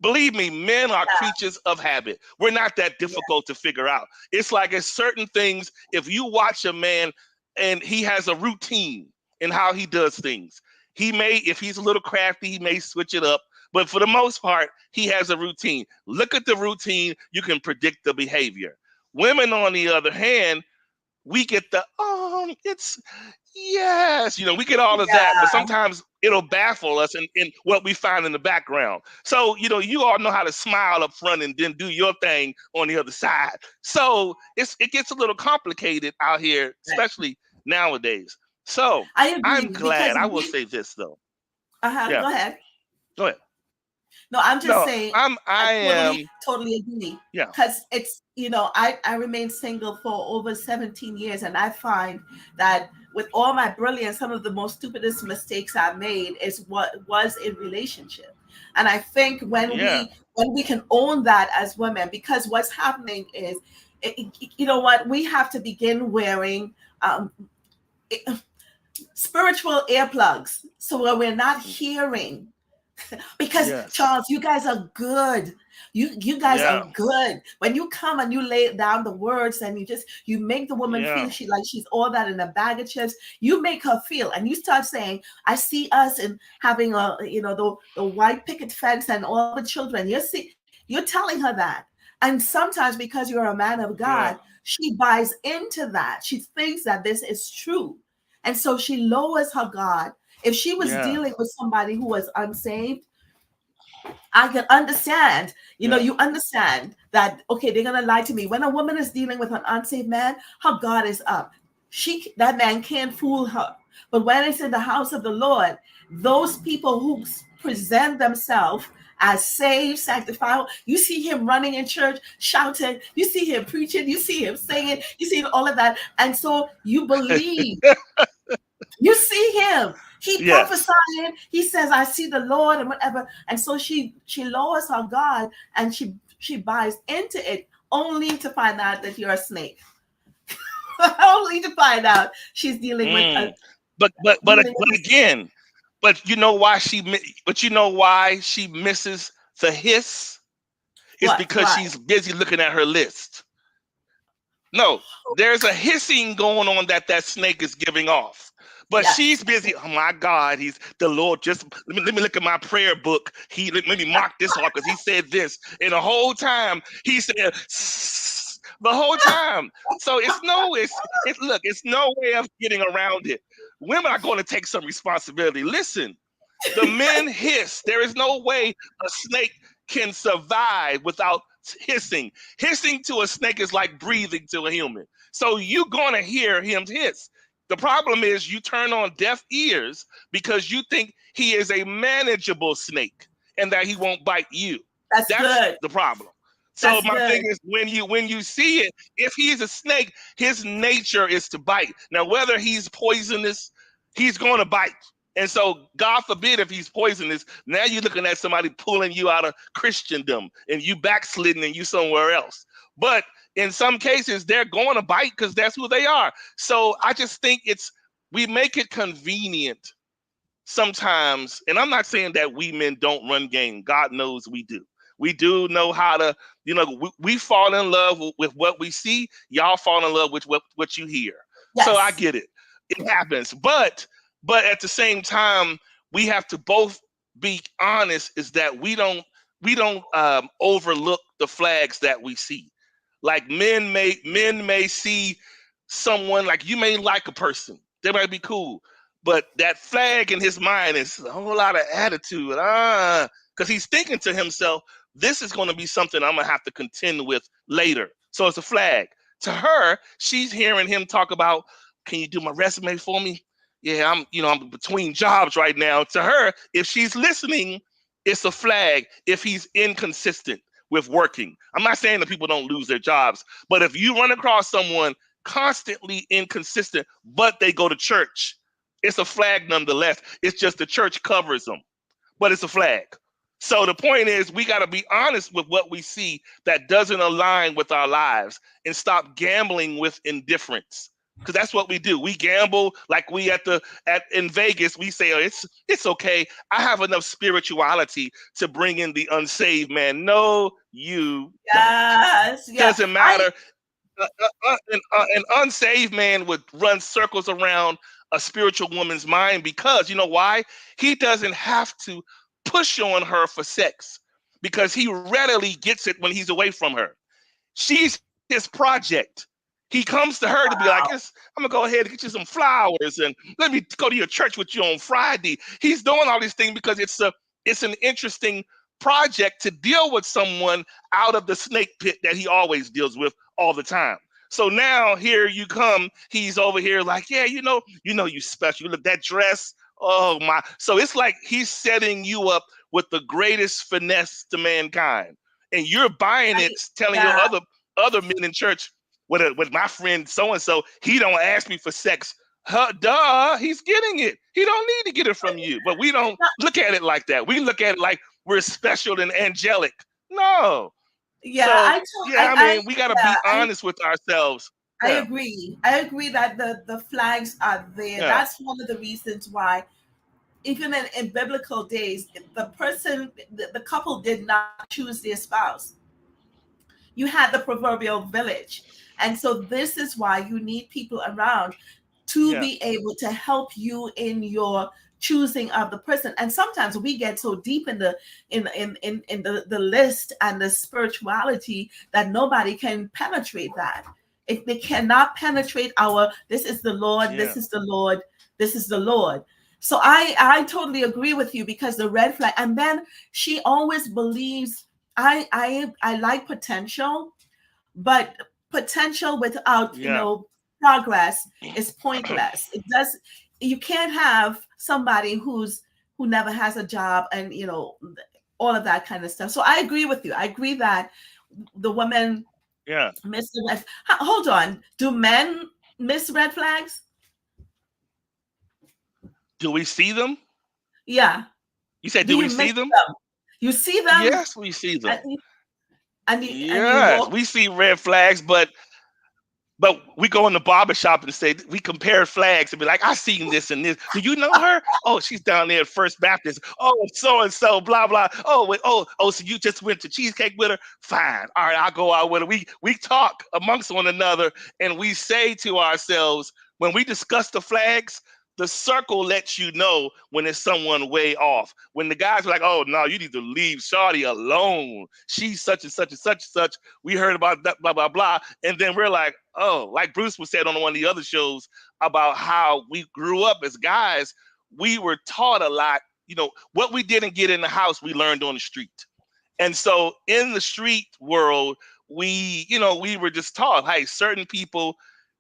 Believe me, men are creatures of habit. We're not that difficult to figure out. It's like it's certain things. If you watch a man and he has a routine in how he does things, he may, if he's a little crafty, he may switch it up. But for the most part, he has a routine. Look at the routine. You can predict the behavior. Women, on the other hand, we get the, it's, yes, we get all of that, but sometimes it'll baffle us in what we find in the background. So, you all know how to smile up front and then do your thing on the other side. So it gets a little complicated out here, especially nowadays. So I agree, I'm glad. I will say this though. Yeah. Go ahead. Go ahead. No, I'm just saying. I totally agree. Yeah. Because it's, I remained single for over 17 years, and I find that with all my brilliance, some of the most stupidest mistakes I made is what was in relationship. And I think when we can own that as women, because what's happening is, we have to begin wearing spiritual earplugs, so when we're not hearing. Because Charles, you guys are good. You guys are good. When you come and you lay down the words and you make the woman feel she's all that in a bag of chips. You make her feel, and you start saying, "I see us in having the white picket fence and all the children." You're telling her that, and sometimes because you're a man of God, she buys into that. She thinks that this is true, and so she lowers her guard. If she was dealing with somebody who was unsaved, I can understand. You understand that, okay, they're going to lie to me. When a woman is dealing with an unsaved man, her guard is up. That man can't fool her. But when it's in the house of the Lord, those people who present themselves as saved, sanctified, you see him running in church, shouting, you see him preaching, you see him singing, you see all of that. And so you believe. You see him. He prophesying. He says, "I see the Lord," and whatever. And so she lowers her guard and she buys into it, only to find out that you're a snake. Only to find out she's dealing with. But again, you know why she misses the hiss? It's because she's busy looking at her list. No, there's a hissing going on that snake is giving off. But she's busy. Oh my God, he's the Lord. Just let me look at my prayer book. Let me mark this off because he said this. And the whole time he said the whole time. So it's no way of getting around it. Women are going to take some responsibility. Listen, the men hiss. There is no way a snake can survive without hissing. Hissing to a snake is like breathing to a human. So you're going to hear him hiss. The problem is you turn on deaf ears because you think he is a manageable snake and that he won't bite you. That's good. The problem. So my thing is, when you see it, if he's a snake, his nature is to bite. Now, whether he's poisonous, he's going to bite. And so, God forbid, if he's poisonous, now you're looking at somebody pulling you out of Christendom and you backsliding and you somewhere else. But in some cases, they're going to bite because that's who they are. So I just think we make it convenient sometimes. And I'm not saying that we men don't run game. God knows we do. We do know how to, we fall in love with what we see. Y'all fall in love with what you hear. Yes. So I get it. It happens. But at the same time, we have to both be honest, is that we don't overlook the flags that we see. Like men may see someone, like you may like a person. They might be cool. But that flag in his mind is a whole lot of attitude. Because he's thinking to himself, this is going to be something I'm going to have to contend with later. So it's a flag. To her, she's hearing him talk about, can you do my resume for me? Yeah, I'm between jobs right now. To her, if she's listening, it's a flag if he's inconsistent with working. I'm not saying that people don't lose their jobs, but if you run across someone constantly inconsistent, but they go to church, it's a flag nonetheless. It's just the church covers them, but it's a flag. So the point is, we got to be honest with what we see that doesn't align with our lives and stop gambling with indifference. Because that's what we do. We gamble like we at in Vegas. We say, oh, it's okay. I have enough spirituality to bring in the unsaved man. No, you don't. Yes, yeah. Doesn't matter. An unsaved man would run circles around a spiritual woman's mind because you know why? He doesn't have to push on her for sex because he readily gets it when he's away from her. She's his project. He comes to her to be like, I'm gonna go ahead and get you some flowers and let me go to your church with you on Friday. He's doing all these things because it's an interesting project to deal with someone out of the snake pit that he always deals with all the time. So now here you come, he's over here like, yeah, you special. You look that dress. Oh my. So it's like he's setting you up with the greatest finesse to mankind. And you're buying it, telling your other men in church, with my friend so and so, he don't ask me for sex. Duh, he's getting it. He don't need to get it from you. But we don't look at it like that. We look at it like we're special and angelic. No. Yeah, we got to be honest with ourselves. I agree. I agree that the flags are there. Yeah. That's one of the reasons why, even in biblical days, the couple did not choose their spouse. You had the proverbial village. And so this is why you need people around to be able to help you in your choosing of the person. And sometimes we get so deep in the list and the spirituality that nobody can penetrate that. If they cannot penetrate this is the Lord, this is the Lord, this is the Lord. So I totally agree with you, because the red flag, and then she always believes I like potential, but potential without progress is pointless. You can't have somebody who never has a job and all of that kind of stuff. So I agree with you. I agree that the women miss the red. Hold on. Do men miss red flags? Do we see them? Yeah. You said, do we see them? You see them? Yes, we see them. And we see red flags, but we go in the barbershop and say, we compare flags and be like, I seen this and this. Do you know her? Oh, she's down there at First Baptist. Oh, so-and-so, blah, blah. So you just went to Cheesecake with her? Fine. All right, I'll go out with her. We talk amongst one another, and we say to ourselves, when we discuss the flags, the circle lets you know when it's someone way off. When the guys are like, oh, no, you need to leave Shawty alone. She's such and such and such and such. We heard about that, blah, blah, blah. And then we're like, oh, like Bruce was said on one of the other shows about how we grew up as guys, we were taught a lot. What we didn't get in the house, we learned on the street. And so in the street world, we were just taught, hey, certain people,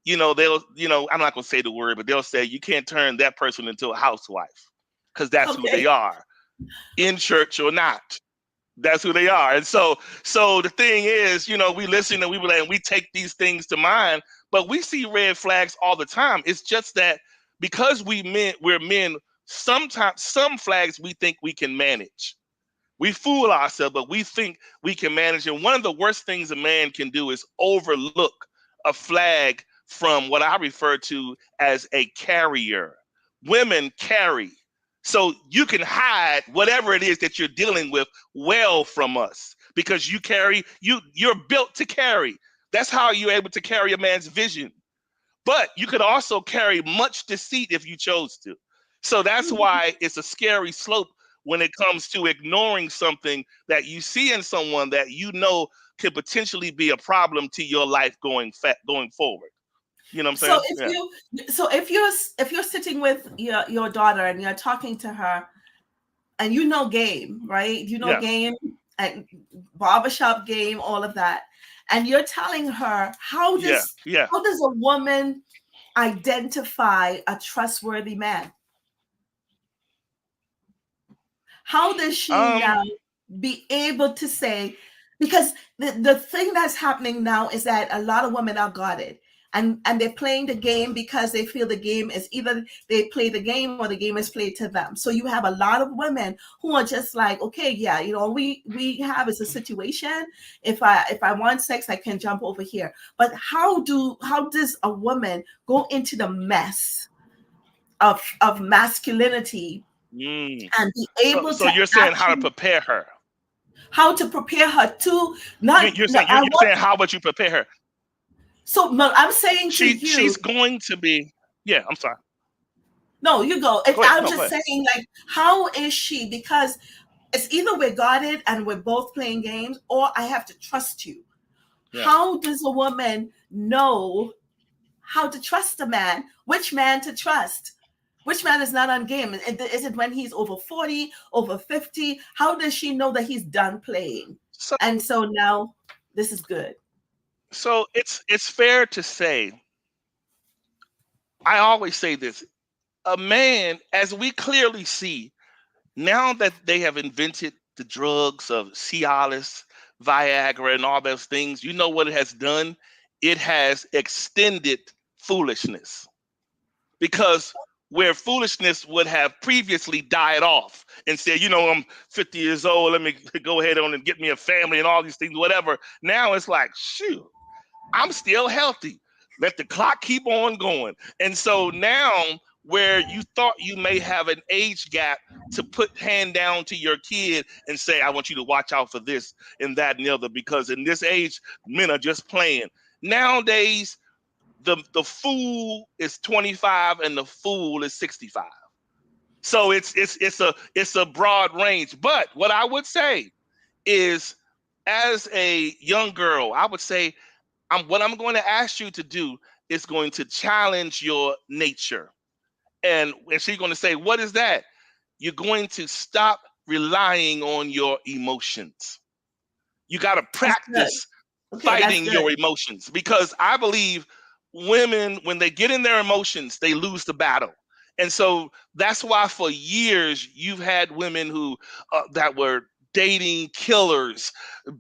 they'll, I'm not going to say the word, but they'll say you can't turn that person into a housewife because that's who they are, in church or not. That's who they are. And so the thing is, we listen and we take these things to mind, but we see red flags all the time. It's just that because we're men, sometimes some flags we think we can manage. We fool ourselves, but we think we can manage. And one of the worst things a man can do is overlook a flag from what I refer to as a carrier. Women carry. So you can hide whatever it is that you're dealing with well from us because you're built to carry. That's how you're able to carry a man's vision. But you could also carry much deceit if you chose to. So that's why it's a scary slope when it comes to ignoring something that you see in someone that could potentially be a problem to your life going forward. You know what I'm saying? So if you're sitting with your daughter and you're talking to her, and game, right? Game and barbershop game, all of that, and you're telling her how does a woman identify a trustworthy man? How does she now be able to say? Because the thing that's happening now is that a lot of women are guarded. and they're playing the game because they feel the game is either they play the game or the game is played to them. So you have a lot of women who are just like, okay, yeah, we have is a situation. If I want sex, I can jump over here. But how does a woman go into the mess of masculinity and be able So to you're saying how to actually, prepare her? how to prepare her to not You're no, saying you're saying how would you prepare her? so no, I'm saying to you. She's going to be. Yeah, I'm sorry. No, you go. Go ahead. I'm No, go just ahead. saying, like, how is she? Because it's either we're guarded and we're both playing games, or I have to trust you. Yeah. How does a woman know how to trust a man? Which man to trust? Which man is not on game? Is it when he's over 40, over 50? How does she know that he's done playing? And so now this is good. So it's fair to say, I always say this, a man, as we clearly see, now that they have invented the drugs of Cialis, Viagra, and all those things, you know what it has done? It has extended foolishness. Because where foolishness would have previously died off and said, I'm 50 years old, let me go ahead on and get me a family and all these things, whatever. Now it's like, shoot, I'm still healthy. Let the clock keep on going. And so now where you thought you may have an age gap to put hand down to your kid and say, I want you to watch out for this and that and the other, because in this age, men are just playing. Nowadays, the fool is 25 and the fool is 65. So it's a broad range. But what I would say is, as a young girl, I would say, what I'm going to ask you to do is going to challenge your nature. And she's going to say, what is that? You're going to stop relying on your emotions. You got to practice fighting your emotions, because I believe women, when they get in their emotions, they lose the battle. And so that's why for years you've had women who that were dating killers,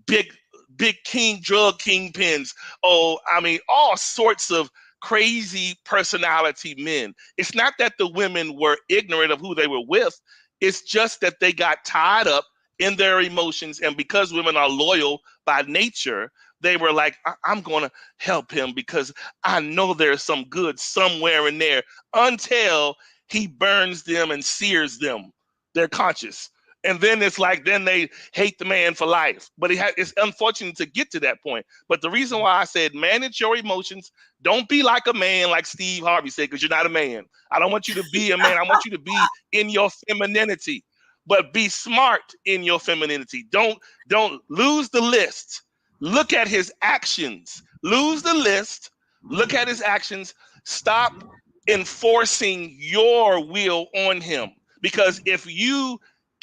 big drug kingpins. Oh, I mean, all sorts of crazy personality men. It's not that the women were ignorant of who they were with. It's just that they got tied up in their emotions. And because women are loyal by nature, they were like, I'm going to help him because I know there's some good somewhere in there, until he burns them and sears them, their conscience. And then it's like, then they hate the man for life. But it's unfortunate to get to that point. But the reason why I said manage your emotions, don't be like a man, like Steve Harvey said, because you're not a man. I don't want you to be a man. I want you to be in your femininity, but be smart in your femininity. Don't lose the list. Look at his actions. Lose the list. Look at his actions. Stop enforcing your will on him. Because if you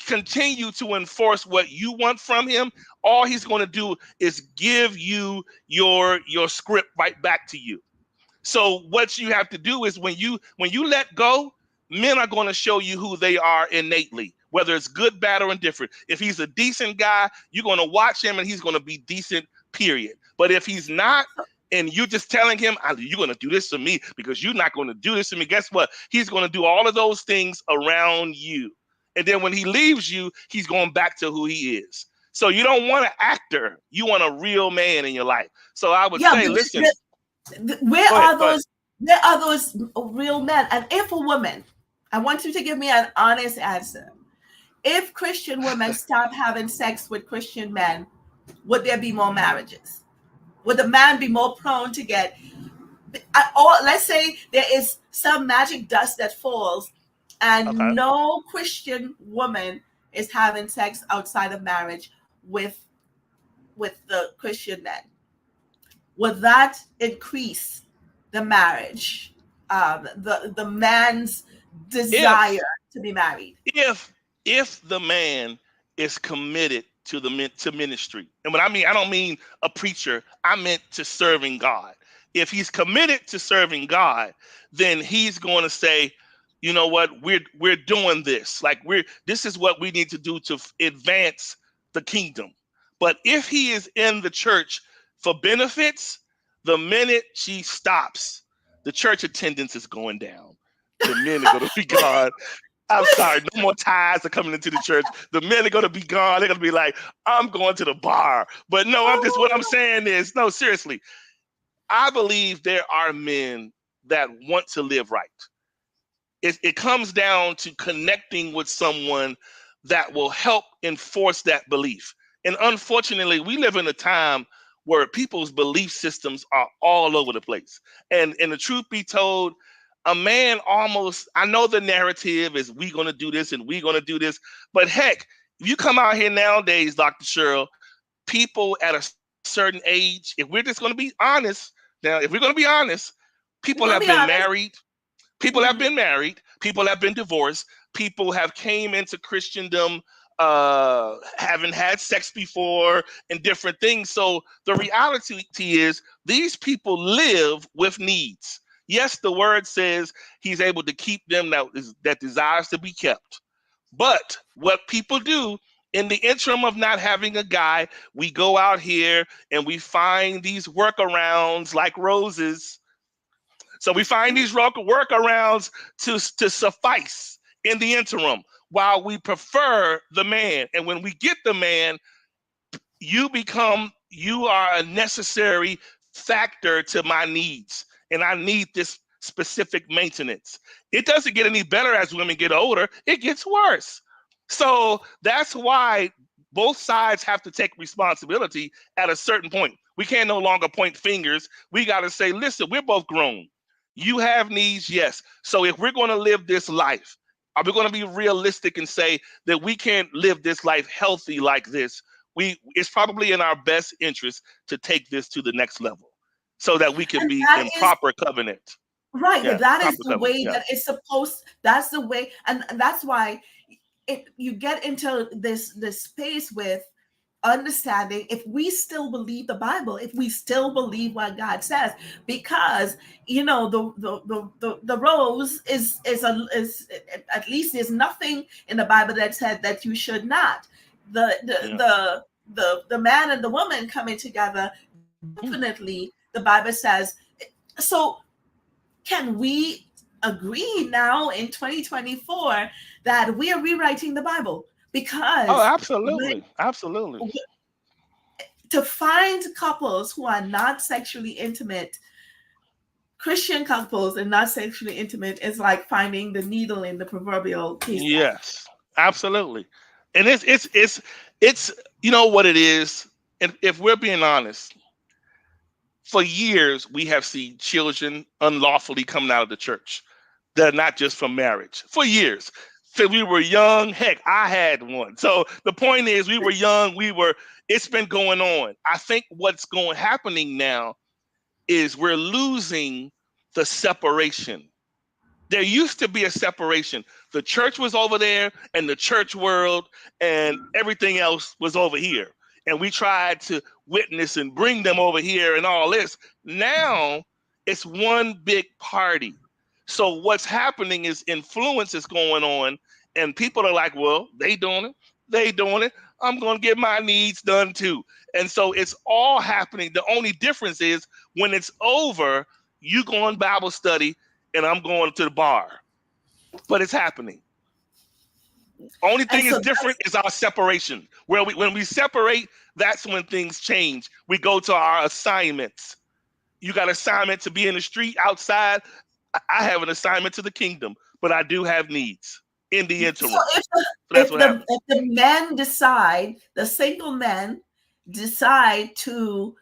continue to enforce what you want from him, all he's going to do is give you your script right back to you. So what you have to do is when you let go, men are going to show you who they are innately, whether it's good, bad, or indifferent. If he's a decent guy, you're going to watch him and he's going to be decent, period. But if he's not, and you're just telling him, you're going to do this to me because you're not going to do this to me, guess what? He's going to do all of those things around you. And then when he leaves you, he's going back to who he is. So you don't want an actor. You want a real man in your life. So I would say, listen. Where are those real men? And if a woman, I want you to give me an honest answer. If Christian women stop having sex with Christian men, would there be more marriages? Would the man be more prone to get, or let's say there is some magic dust that falls and no Christian woman is having sex outside of marriage with the Christian men. Would that increase the marriage, the man's desire to be married? If the man is committed to ministry, and what I mean, I don't mean a preacher. I meant to serving God. If he's committed to serving God, then he's going to say, you know what, we're doing this. Like this is what we need to do to advance the kingdom. But if he is in the church for benefits, The minute she stops, the church attendance is going down. The men are going to be gone. I'm sorry, no more ties are coming into the church. The men are going to be gone. They're going to be like, I'm going to the bar. But no, what I'm saying is, no, seriously, I believe there are men that want to live right. It comes down to connecting with someone that will help enforce that belief. And unfortunately, we live in a time where people's belief systems are all over the place. And the truth be told, a man almost, I know the narrative is we going to do this and we going to do this, but heck, if you come out here nowadays, Dr. Cheryl, people at a certain age, if we're just going to be honest, now, if we're going to be honest, people have been married. People have been married. People have been divorced. People have came into Christendom, haven't had sex before, and different things. So the reality is, these people live with needs. Yes, the word says he's able to keep them that desires to be kept. But what people do in the interim of not having a guy, we go out here and we find these workarounds like roses. So we find these workarounds to suffice in the interim while we prefer the man. And when we get the man, you are a necessary factor to my needs. And I need this specific maintenance. It doesn't get any better as women get older. It gets worse. So that's why both sides have to take responsibility at a certain point. We can't no longer point fingers. We got to say, listen, we're both grown. You have needs, yes. So if we're going to live this life, are we going to be realistic and say that we can't live this life healthy like this? It's probably in our best interest to take this to the next level so that we can be in proper covenant. Right, but that is the way that it's supposed. That's the way, and that's why you get into this space with understanding if we still believe the Bible, if we still believe what God says, because the rose is at least there's nothing in the Bible that said that you should not. The man and the woman coming together, definitely the Bible says. So can we agree now in 2024 that we are rewriting the Bible? Because absolutely. To find couples who are not sexually intimate, Christian couples and not sexually intimate, is like finding the needle in the proverbial haystack. Yes, absolutely. And it's you know what it is. And if we're being honest, for years we have seen children unlawfully coming out of the church. They're not just from marriage. For years. Since we were young, heck, I had one. So the point is, we were young, it's been going on. I think what's happening now is we're losing the separation. There used to be a separation. The church was over there and the church world and everything else was over here. And we tried to witness and bring them over here and all this. Now it's one big party. So what's happening is influence is going on and people are like, well, they doing it. I'm going to get my needs done too. And so it's all happening. The only difference is when it's over, you go on Bible study and I'm going to the bar. But it's happening. Only thing is different is our separation. When we separate, that's when things change. We go to our assignments. You got assignment to be in the street outside. I have an assignment to the kingdom, but I do have needs in the interim. So if the men decide, the single men decide to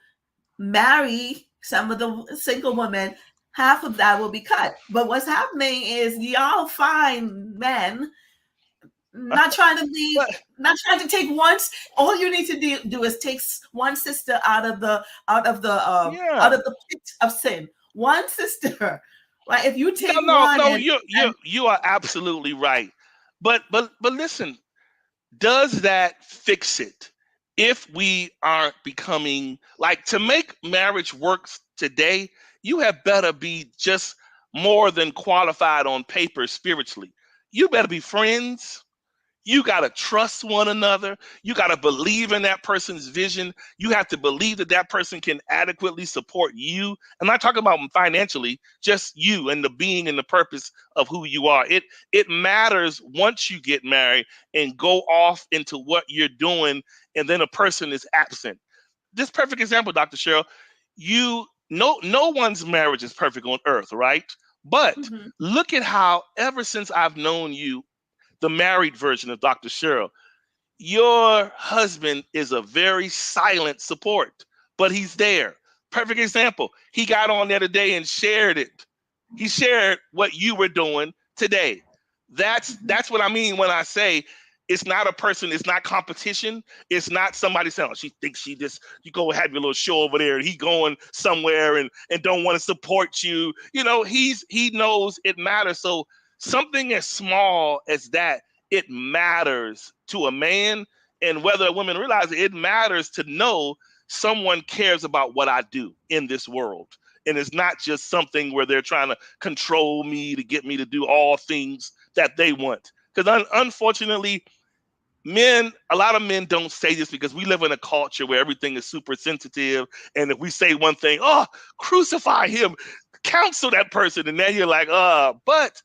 marry some of the single women, half of that will be cut. But what's happening is y'all find men not trying to take once. All you need to do is take one sister out of the pit of sin. One sister. Right? If you take you are absolutely right. But listen, does that fix it? If we aren't becoming to make marriage work today, you have better be just more than qualified on paper spiritually. You better be friends. You got to trust one another. You got to believe in that person's vision. You have to believe that that person can adequately support you. I'm not talking about financially, just you and the being and the purpose of who you are. It matters once you get married and go off into what you're doing, and then a person is absent. This perfect example, Dr. Cheryl, no one's marriage is perfect on earth, right? But Mhm. look at how ever since I've known you, the married version of Dr. Cheryl, your husband is a very silent support, but he's there. Perfect example. He got on there today and shared it. He shared what you were doing today. That's what I mean when I say it's not a person, it's not competition. It's not somebody saying, oh, she thinks she just, you go have your little show over there and he going somewhere and don't want to support you. You know, he knows it matters. So something as small as that, it matters to a man. And whether a woman realizes it matters to know someone cares about what I do in this world. And it's not just something where they're trying to control me to get me to do all things that they want. Because unfortunately, a lot of men don't say this because we live in a culture where everything is super sensitive. And if we say one thing, oh, crucify him, counsel that person. And then you're like, but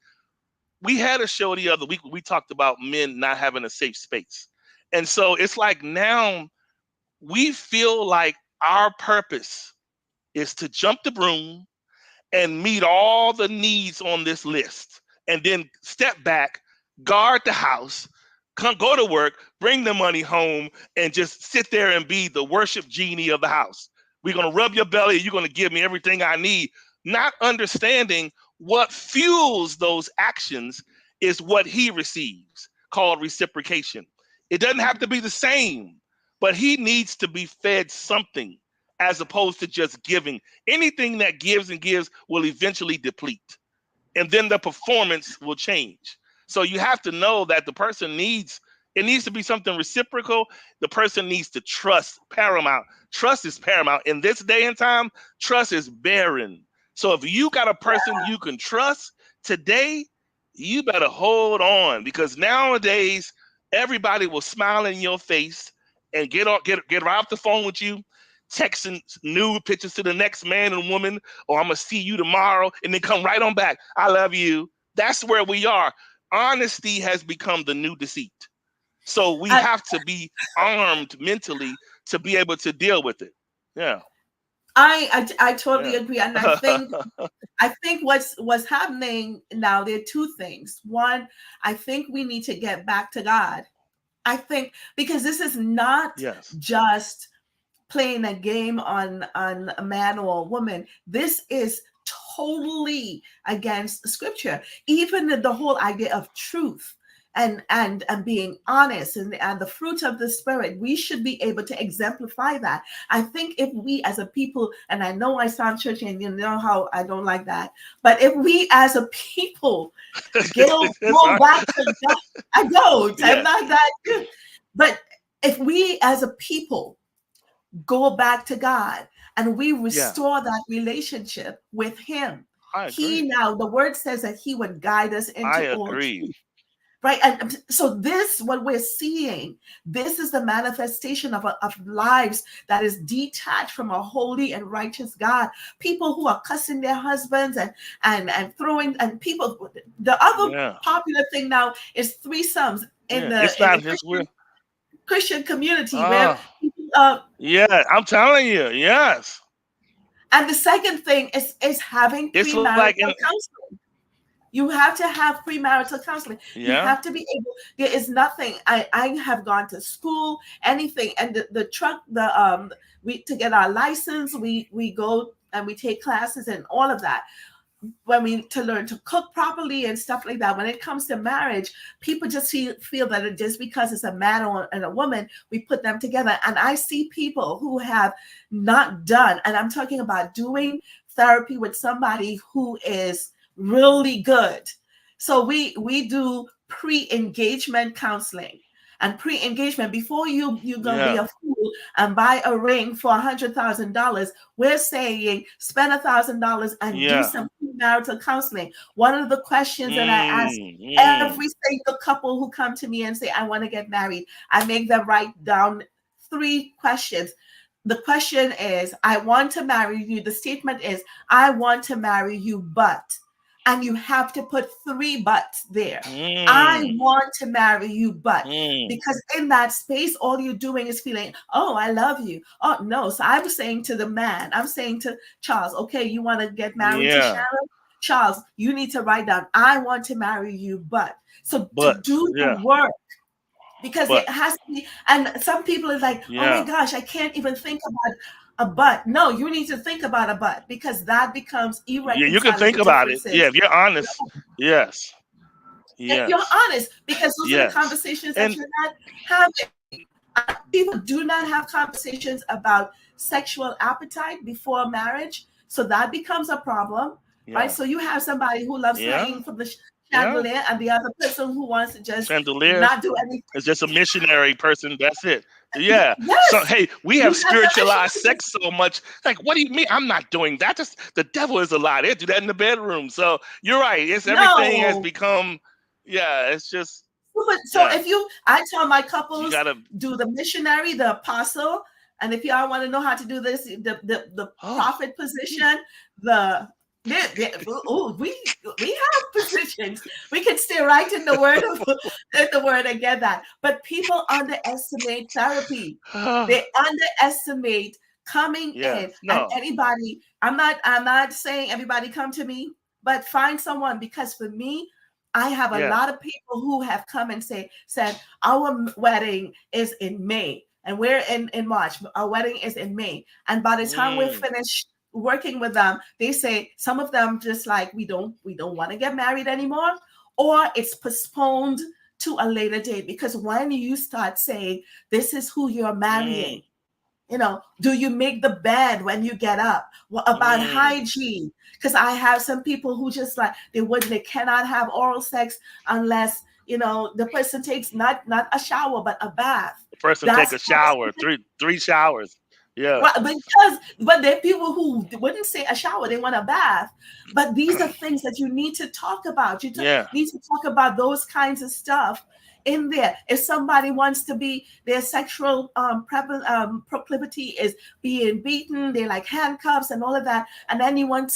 we had a show the other week where we talked about men not having a safe space. And so it's like now we feel like our purpose is to jump the broom and meet all the needs on this list and then step back, guard the house, go to work, bring the money home, and just sit there and be the worship genie of the house. We're going to rub your belly. You're going to give me everything I need. Not understanding what fuels those actions is what he receives, called reciprocation. It doesn't have to be the same, but he needs to be fed something as opposed to just giving. Anything that gives and gives will eventually deplete, and then the performance will change. So you have to know that the person it needs to be something reciprocal. The person needs to trust, paramount. Trust is paramount. In this day and time, trust is barren. So if you got a person you can trust today, you better hold on, because nowadays everybody will smile in your face and get right off the phone with you, texting nude pictures to the next man and woman, or I'm gonna see you tomorrow, and then come right on back. I love you. That's where we are. Honesty has become the new deceit. So we I, have to be armed mentally to be able to deal with it. Yeah. I totally Yeah. agree, and I think what's happening now, there are two things. One, I think we need to get back to God. I think because this is not Yes. just playing a game on a man or a woman. This is totally against scripture. Even the whole idea of truth and being honest and the fruit of the spirit, we should be able to exemplify that. I think if we as a people, and I know I sound churchy and you know how I don't like that, but if we as a people That's go right. back to God, I don't, I'm Yes. not that good. But if we as a people go back to God and we Yeah. restore that relationship with Him, I He agree. now, the word says that He would guide us I into all agree. truth. Right. And so this, what we're seeing, this is the manifestation of lives that is detached from a holy and righteous God. People who are cussing their husbands and throwing, and people, the other Yeah. popular thing now is threesomes in Yeah. the It's not his will. Christian community where Ah, people, yeah. I'm telling you. Yes. and the second thing is having It's like premarital counseling. You have to have premarital counseling. You yeah. have to be able. There is nothing. I have gone to school, anything, and the truck, we to get our license, we go and we take classes and all of that. When we to learn to cook properly and stuff like that. When it comes to marriage, people just feel that just because it's a man and a woman, we put them together. And I see people who have not done, and I'm talking about doing therapy with somebody who is really good. So we do pre-engagement counseling. And pre-engagement, before you're gonna be Yeah. a fool and buy a ring for $100,000, we're saying spend $1,000 and do Yeah. some premarital counseling. One of the questions that I ask Mm. every single couple who come to me and say, I want to get married, I make them write down 3 questions. The question is, I want to marry you. The statement is, I want to marry you, but, and you have to put 3 buts there. I Mm. want to marry you, but, Mm. because in that space, all you're doing is feeling, oh, I love you. Oh, no. So I was saying to the man, I'm saying to Charles, okay, you want to get married to Yeah. Sharon? Charles, you need to write down, I want to marry you, but. So to But do the yeah. work, because it But has to be, and some people is like, oh my yeah. gosh, I can't even think about a but. No, you need to think about a but, because that becomes Yeah. You can irreconcilable think about it. Yeah. differences. If you're honest. Yes. If you're Yes. honest, because those are the Yes. conversations that And you're not having. People do not have conversations about sexual appetite before marriage, so that becomes a problem, right? yeah. So you have somebody who loves Yeah. hanging from the Yeah. chandelier, and the other person who wants to just Chandeliers. not do anything. It's just a missionary person. That's it. Yeah. So Yes, hey, we you have have the spiritualized missionaries. sex so much. Like, what do you mean? I'm not doing that. Just the devil is a lie. They do that in the bedroom. So you're right. It's everything has No. become. Yeah. It's just. So Yeah. if I tell my You couples, gotta. do the missionary, the apostle, and if y'all want to know how to do this, the Oh. prophet position, the oh, we have positions. We can stay right in the word of in the word and get that. But people underestimate therapy. They underestimate coming Yeah. in, and No. anybody. I'm not saying everybody come to me, but find someone, because for me, I have a Yeah. lot of people who have come and said our wedding is in May and we're in March. Our wedding is in May, and by the time we're Mm. finished working with them, they say, some of them just like, we don't want to get married anymore, or it's postponed to a later date. Because when you start saying, this is who you're Mm. marrying, do you make the bed when you get up? What about Mm. hygiene? Because I have some people who just like, they cannot have oral sex unless the person takes not a shower but a bath. The person take That's a shower. Three showers. Yeah. well, but there are people who wouldn't say a shower, they want a bath. But these are things that you need to talk about. Yeah. Need to talk about those kinds of stuff in there. If somebody wants to be, their sexual proclivity is being beaten, they like handcuffs and all of that, and then you have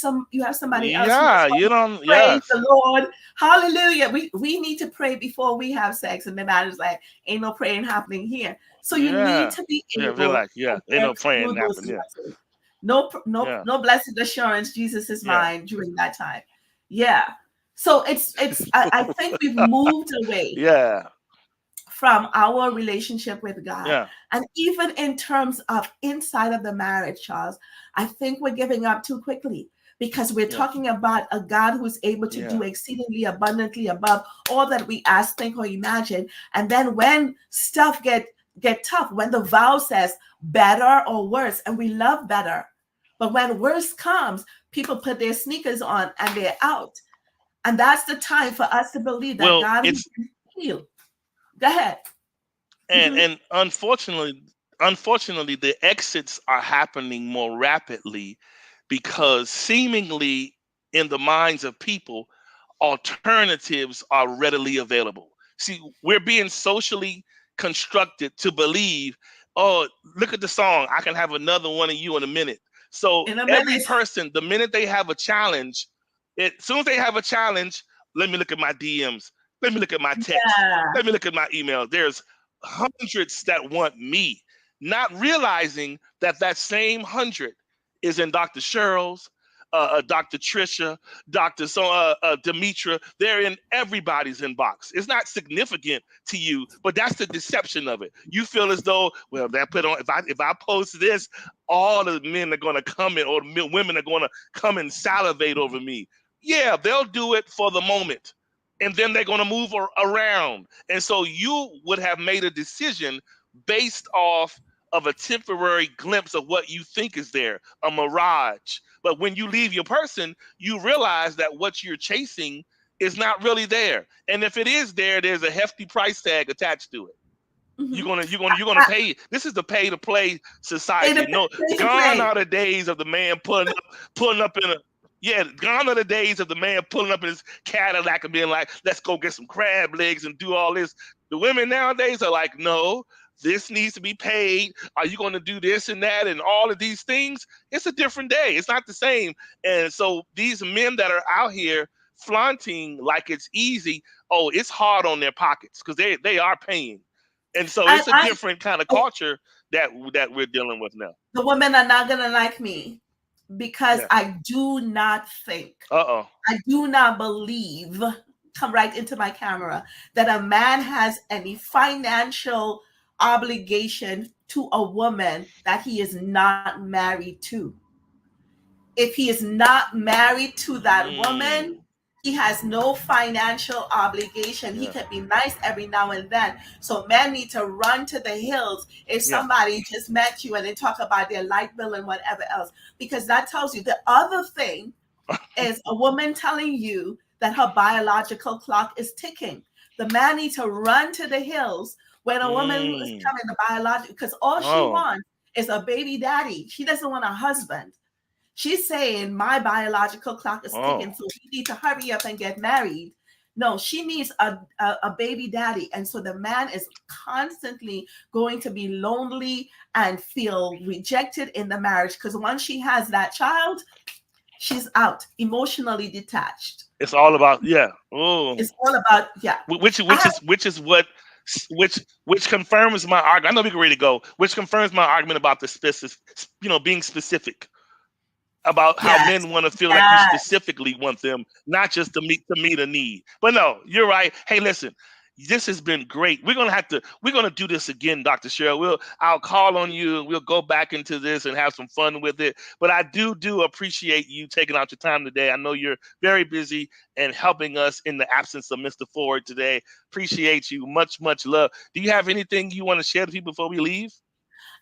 somebody else who Yeah. just You wants to don't. praise Yes. the Lord, hallelujah. We need to pray before we have sex, and the man is like, ain't no praying happening here. So you need Yeah. to be Yeah. Feel able like yeah. to Ain't get no praying through those happen. Yeah. lessons. No, Yeah. no blessed assurance, Jesus is Yeah. mine during that time. Yeah. So I think we've moved away Yeah. from our relationship with God. Yeah. And even in terms of inside of the marriage, Charles, I think we're giving up too quickly, because we're Yeah. talking about a God who's able to do Yeah. exceedingly abundantly above all that we ask, think, or imagine. And then when stuff get tough, when the vow says better or worse, and we love better, but when worse comes, people put their sneakers on and they're out. And that's the time for us to believe that Well, God it's can heal. Go ahead. and Mhm. and unfortunately, the exits are happening more rapidly because seemingly in the minds of people, alternatives are readily available. See, we're being socially constructed to believe, oh, look at the song, I can have another one of you in a minute. So In a every minute. person, the minute they have a challenge, as soon as they have a challenge, let me look at my DMs, let me look at my text, Yeah. let me look at my email. There's hundreds that want me, not realizing that that same hundred is in Dr. Cheryl's, Dr. Trisha, Demetra. They're in everybody's inbox. It's not significant to you, but that's the deception of it. You feel as though, well, that put on. If I post this, all the men are going to come in, or the women are going to come and salivate over me. Yeah, they'll do it for the moment, and then they're going to move around. And so you would have made a decision based off of a temporary glimpse of what you think is there, a mirage. But when you leave your person, you realize that what you're chasing is not really there. And if it is there, there's a hefty price tag attached to it. Mhm. You're gonna pay. This is the pay to play Pay society. to No, pay to gone play. are the days of the man pulling up in a yeah. Gone are the days of the man pulling up in his Cadillac and being like, "Let's go get some crab legs and do all this." The women nowadays are like, "No, this needs to be paid. Are you going to do this and that and all of these things?" It's a different day. It's not the same. And so these men that are out here flaunting like it's easy, oh, it's hard on their pockets because they are paying. And so And it's a different kind of culture that we're dealing with now. the women are not gonna like me because Yeah. I do not think, Uh-oh. I do not believe, come right into my camera, that a man has any financial obligation to a woman that he is not married to. If he is not married to that woman, Mm. he has no financial obligation. He Yeah. can be nice every now and then. So men need to run to the hills if Yeah. somebody just met you and they talk about their light bill and whatever else, because that tells you. The other thing is a woman telling you that her biological clock is ticking. The man needs to run to the hills when a woman is Mm. coming to biological, because all she Oh. wants is a baby daddy. She doesn't want a husband. She's saying my biological clock is ticking, Oh. so we need to hurry up and get married. No, she needs a baby daddy. And so the man is constantly going to be lonely and feel rejected in the marriage, because once she has that child, she's out, emotionally detached. It's all about yeah. Oh. It's all about, yeah. Which I which have, is which is what which confirms my argument. I know we can ready to go. Which confirms my argument about the specific, being specific about how yes, men want to feel like you yes. specifically want them, not just to meet a need. But no, you're right. Hey, listen, this has been great. We're gonna do this again, Dr. Cheryl. I'll call on you. We'll go back into this and have some fun with it. But I do appreciate you taking out your time today. I know you're very busy and helping us in the absence of Mr. Ford today. Appreciate you. Much love. Do you have anything you want to share to people before we leave?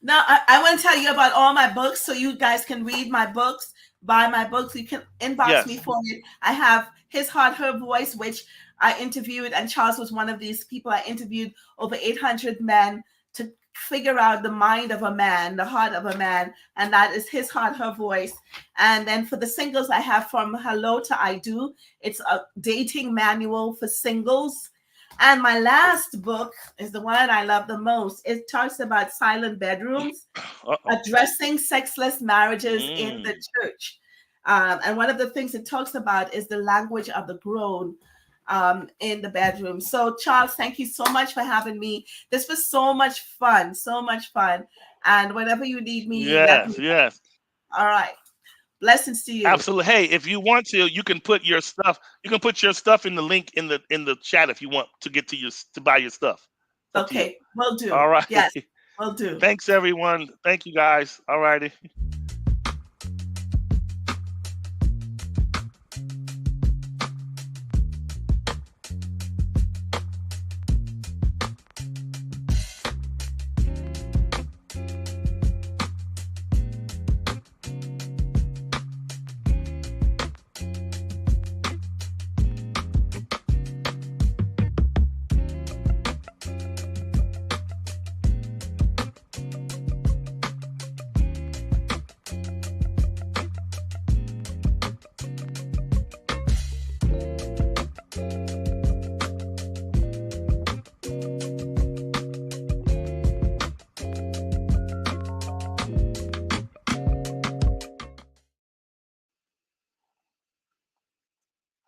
Now, I want to tell you about all my books so you guys can read my books, buy my books. You can inbox me Yes. for it. I have His Heart, Her Voice, which I interviewed, and Charles was one of these people. I interviewed over 800 men to figure out the mind of a man, the heart of a man, and that is His Heart, Her Voice. And then for the singles, I have From Hello to I Do. It's a dating manual for singles. And my last book is the one I love the most. It talks about silent bedrooms, Uh-oh. addressing sexless marriages in the Mm. church. And one of the things it talks about is the language of the grown in the bedroom. So, Charles, thank you so much for having me. This was so much fun, so much fun. And whenever you need me, let me Yes, know. yes. All right. Blessings to you. Absolutely. Hey, if you want to, you can put your stuff. You can put your stuff in the link in the chat if you want to get to buy your stuff. It's up to you. Okay, will do. All right. Yes, will do. Thanks everyone. Thank you guys. All righty.